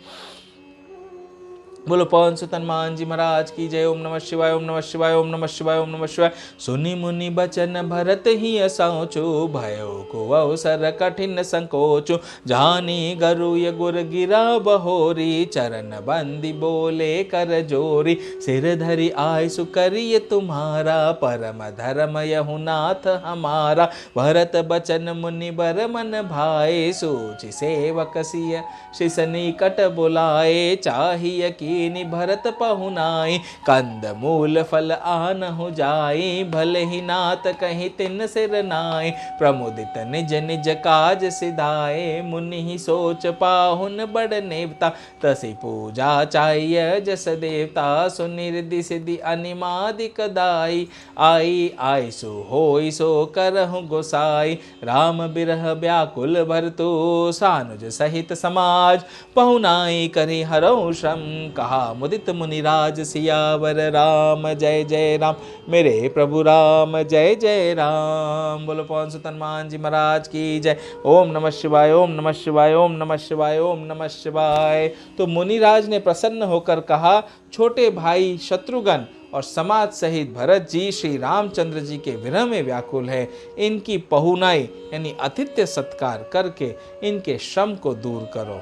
बोलो पवन सुत हनुमान जी महाराज की जय। ओम नमः शिवाय, ओम नमः शिवाय, ओम नमः शिवाय, ओम नमः शिवाय। सुनि मुनि बचन भरत ही असोचु, भयो को अवसर कठिन संकोचु। जानी गरुय गुर गिरा बहोरी, चरण बंदी बोले कर जोरी। सिर धरि आयसु करिय तुम्हारा, परम धर्म यहु नाथ हमारा। भरत बचन मुनि बर मन भाए, सोचि सेवक सिय शिष निकट बुलाए। चाहिए कीनि भरत पहुनाई, कंद मूल फल आन हो जाई। भले ही नाथ कहीं तिन सिर नाई, प्रमुदित निज निज काज सिधाए। मुनि ही सोच पाहुन बड़ नेवता, तसी पूजा चाहिए जस देवता। सुनि रिद्धि सिद्धि अनिमादिक दाई, आई आयसु होई सो करहु गोसाई। राम बिरह व्याकुल भरतु, सानुज सहित समाज। पहुनाई करि हरहु श्रम, कहा मुदित मुनिराज। सियावर राम जय जय राम, मेरे प्रभु राम जय जय राम। बोलो पवन सुत हनुमान जी महाराज की जय। ओम नमः शिवाय, ओम नमः शिवाय, ओम नमः शिवाय, ओम नमः शिवाय। तो मुनिराज ने प्रसन्न होकर कहा, छोटे भाई शत्रुघ्न और समाज सहित भरत जी श्री रामचंद्र जी के विरह में व्याकुल है। इनकी पहुनाई यानी आतिथ्य सत्कार करके इनके श्रम को दूर करो।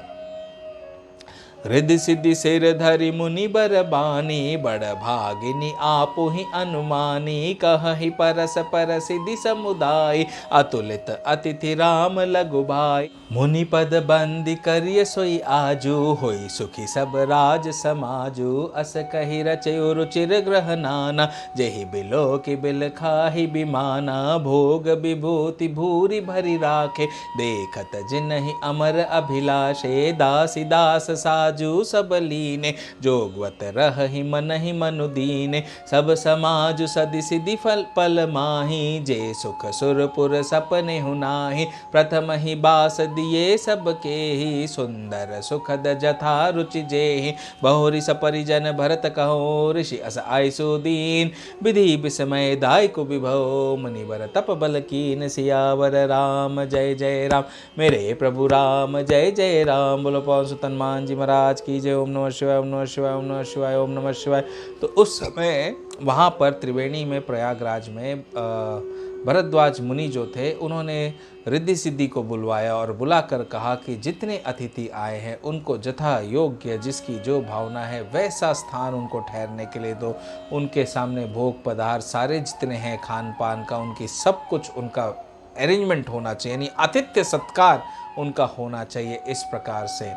रिद्धि सिद्धि सिर धरि मुनि बर बानी, बड़ भागिनी आपु ही अनुमानी। कहि परस पर सिद्धि समुदाय, अतुलित अतिथि राम लघु भाई। मुनि पद बंदी करिय सोई आजू, होई सुखी सब राज समाजू। अस कहि रचयु रुचिर ग्रह नाना, जेहि बिलो की बिल खाहि बिमाना। भोग विभूति भूरि भरि राखे, देखत जिनहि अमर अभिलाषे। दासी दास साजू सब लीने, जोगवत रहहि मनहि मनु दीने। सब समाज सदि सिद्धि फल पल माही, जे सुख सुरपुर सपने हुनाहि। प्रथम ही बास दिए सबके ही, सुंदर सुखद जथा रुचि जेहि। बहुरि सपरिजन भरत कहो, ऋषि अस आयसु दीन। विधि विस्मय दायकु विभव, मुनि बर तप बल कीन। सियावर राम जय जय राम, मेरे प्रभु राम जय जय राम। बोलो पवन सुत हनुमान जी महाराज की जय। ओम नमः शिवाय, ओम नमः शिवाय, ओम नमः शिवाय, ओम नमः शिवाय। तो उस समय वहाँ पर त्रिवेणी में, प्रयागराज में भरद्वाज मुनि जो थे, उन्होंने रिद्धि सिद्धि को बुलवाया और बुलाकर कहा कि जितने अतिथि आए हैं उनको जथा योग्य, जिसकी जो भावना है वैसा स्थान उनको ठहरने के लिए दो। उनके सामने भोग पदार्थ सारे जितने हैं खान पान का, उनकी सब कुछ उनका अरेंजमेंट होना चाहिए, यानी आतिथ्य सत्कार उनका होना चाहिए। इस प्रकार से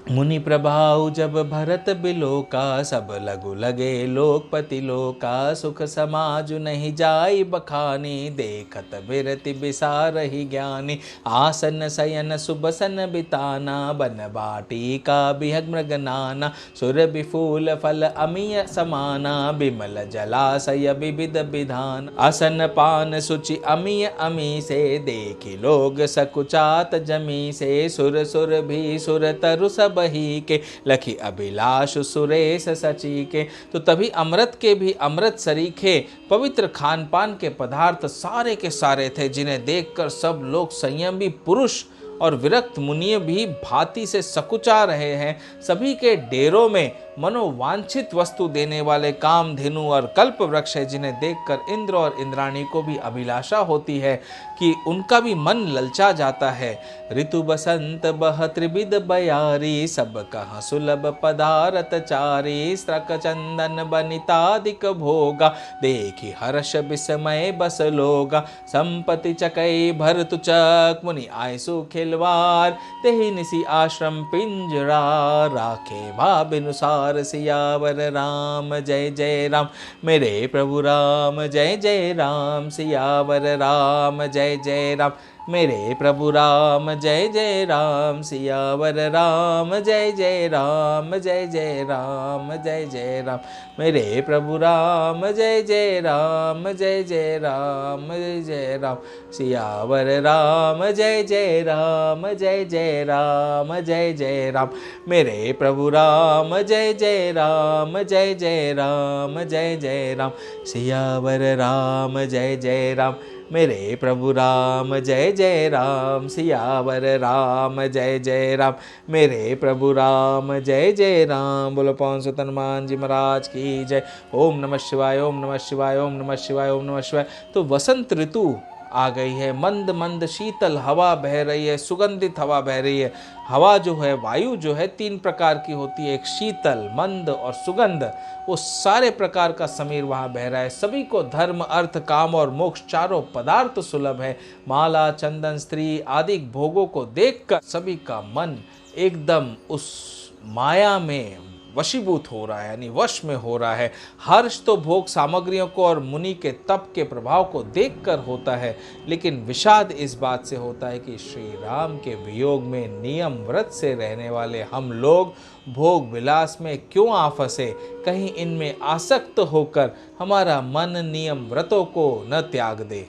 मुनि प्रभाव जब भरत बिलोका, सब लघु लगे लोकपति लोका। सुख समाज नहीं जाई बखानी, देखत बिरति बिसारहि ज्ञानी। आसन शयन सुबसन बिताना, बन बाटी का बिहग मृग नाना। सुर बिफूल फल अमीय समाना, बिमल जलाशय विविध विधान। असन पान सुचि अमीय अमी से, देखी लोग सकुचात जमी से। सुर सुर भी सुर तरु सब ही के, लखी अभिलाष सुरेश सची के। तो तभी अमृत के भी अमृत सरीखे पवित्र खान पान के पदार्थ सारे के सारे थे, जिन्हें देखकर सब लोग संयमी पुरुष और विरक्त मुनि भी भांति से सकुचा रहे हैं। सभी के डेरों में मनोवांछित वस्तु देने वाले कामधेनु और कल्प वृक्ष है, जिन्हें देखकर इंद्र और इंद्राणी को भी अभिलाषा होती है कि उनका भी मन ललचा जाता है। ऋतु बसंत बह त्रिविध बयारी, सब कहाँ सुलभ पदारथ चारी। स्त्रक चंदन बनितादिक भोगा, देखी हर्ष विस्मय बस लोगा। संपत्ति चकई भर तुचक, मुनि आय सुखिलवार। तेहि निसी आश्रम पिंजरा, राखे भाबिनुसार सियावर राम। जय जय राम मेरे प्रभु राम, जय जय राम सियावर राम। जय जय राम मेरे प्रभु राम, जय जय राम सियावर राम। जय जय राम, जय जय राम, जय जय राम मेरे प्रभु राम। जय जय राम, जय जय राम, जय जय राम सियावर राम। जय जय राम, जय जय राम, जय जय राम मेरे प्रभु राम। जय जय राम, जय जय राम, जय जय राम सियावर राम। जय जय राम मेरे प्रभु राम। जय जय राम सियावर राम। जय जय राम मेरे प्रभु राम। जय जय राम। बोलो पवन सुत हनुमान जी महाराज की जय। ओम नमः शिवाय, ओम नमः शिवाय, ओम नमः शिवाय, ओम नमः शिवाय। तो वसंत ऋतु आ गई है, मंद मंद शीतल हवा बह रही है, सुगंधित हवा बह रही है। हवा जो है, वायु जो है, 3 प्रकार की होती है, एक शीतल, मंद और सुगंध। वो सारे प्रकार का समीर वहाँ बह रहा है। सभी को धर्म अर्थ काम और मोक्ष चारों पदार्थ सुलभ है। माला चंदन स्त्री आदि भोगों को देखकर सभी का मन एकदम उस माया में वशीभूत हो रहा है, यानी वश में हो रहा है। हर्ष तो भोग सामग्रियों को और मुनि के तप के प्रभाव को देखकर होता है, लेकिन विषाद इस बात से होता है कि श्री राम के वियोग में नियम व्रत से रहने वाले हम लोग भोग विलास में क्यों आ फंसे। कहीं इनमें आसक्त होकर हमारा मन नियम व्रतों को न त्याग दे।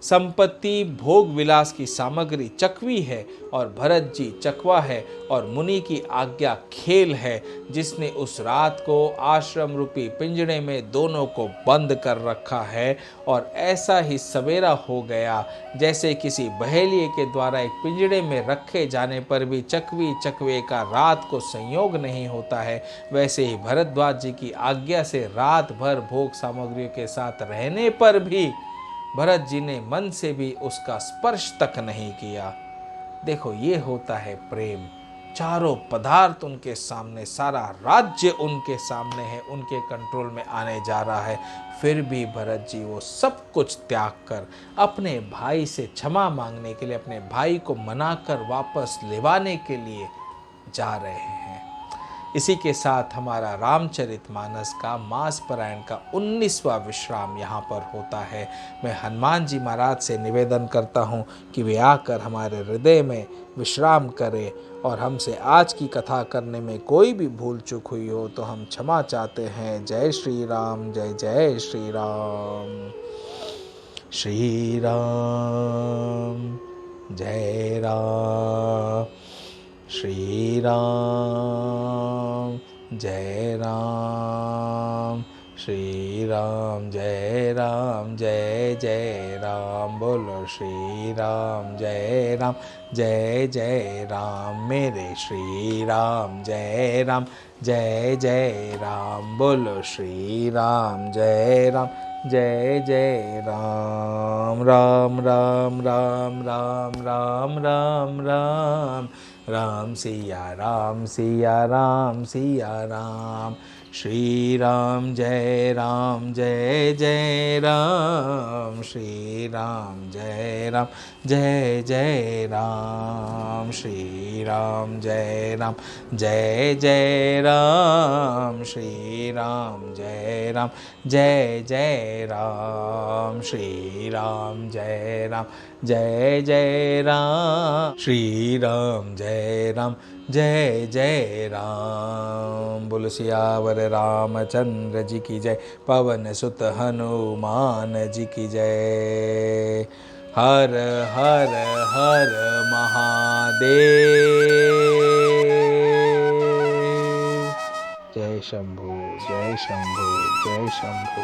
संपत्ति भोग विलास की सामग्री चकवी है और भरत जी चकवा है, और मुनि की आज्ञा खेल है, जिसने उस रात को आश्रम रूपी पिंजड़े में दोनों को बंद कर रखा है। और ऐसा ही सवेरा हो गया, जैसे किसी बहेलिए के द्वारा एक पिंजड़े में रखे जाने पर भी चकवी चकवे का रात को संयोग नहीं होता है, वैसे ही भरद्वाज जी की आज्ञा से रात भर भोग सामग्रियों के साथ रहने पर भी भरत जी ने मन से भी उसका स्पर्श तक नहीं किया। देखो, ये होता है प्रेम। चारों पदार्थ उनके सामने, सारा राज्य उनके सामने है, उनके कंट्रोल में आने जा रहा है, फिर भी भरत जी वो सब कुछ त्याग कर अपने भाई से क्षमा मांगने के लिए, अपने भाई को मनाकर वापस लेवाने के लिए जा रहे हैं। इसी के साथ हमारा रामचरितमानस का मास पारायण का 19वां विश्राम यहाँ पर होता है। मैं हनुमान जी महाराज से निवेदन करता हूँ कि वे आकर हमारे हृदय में विश्राम करें, और हमसे आज की कथा करने में कोई भी भूल चूक हुई हो तो हम क्षमा चाहते हैं। जय श्री राम, जय जय श्री राम। श्री राम, जय राम, श्री राम, जय राम, श्री राम, जय राम, जय जय राम। बोलो श्री राम, जय राम, जय जय राम मेरे श्री राम। जय राम, जय जय राम। बोलो श्री राम, जय राम, जय जय राम। राम राम राम राम राम राम राम राम सिया राम, सिया राम, सिया राम। श्री राम जय राम जय जय राम, श्री राम जय राम जय जय राम, श्री राम जय राम जय जय राम, श्री राम जय राम जय जय राम, श्री राम जय राम जय जय राम, श्री राम जय राम जय जय राम। बोलो सियावर रामचंद्र जी की जय, पवन सुत हनुमान जी की जय। हर हर हर महादेव। जय शंभु जय शंभु जय शंभु।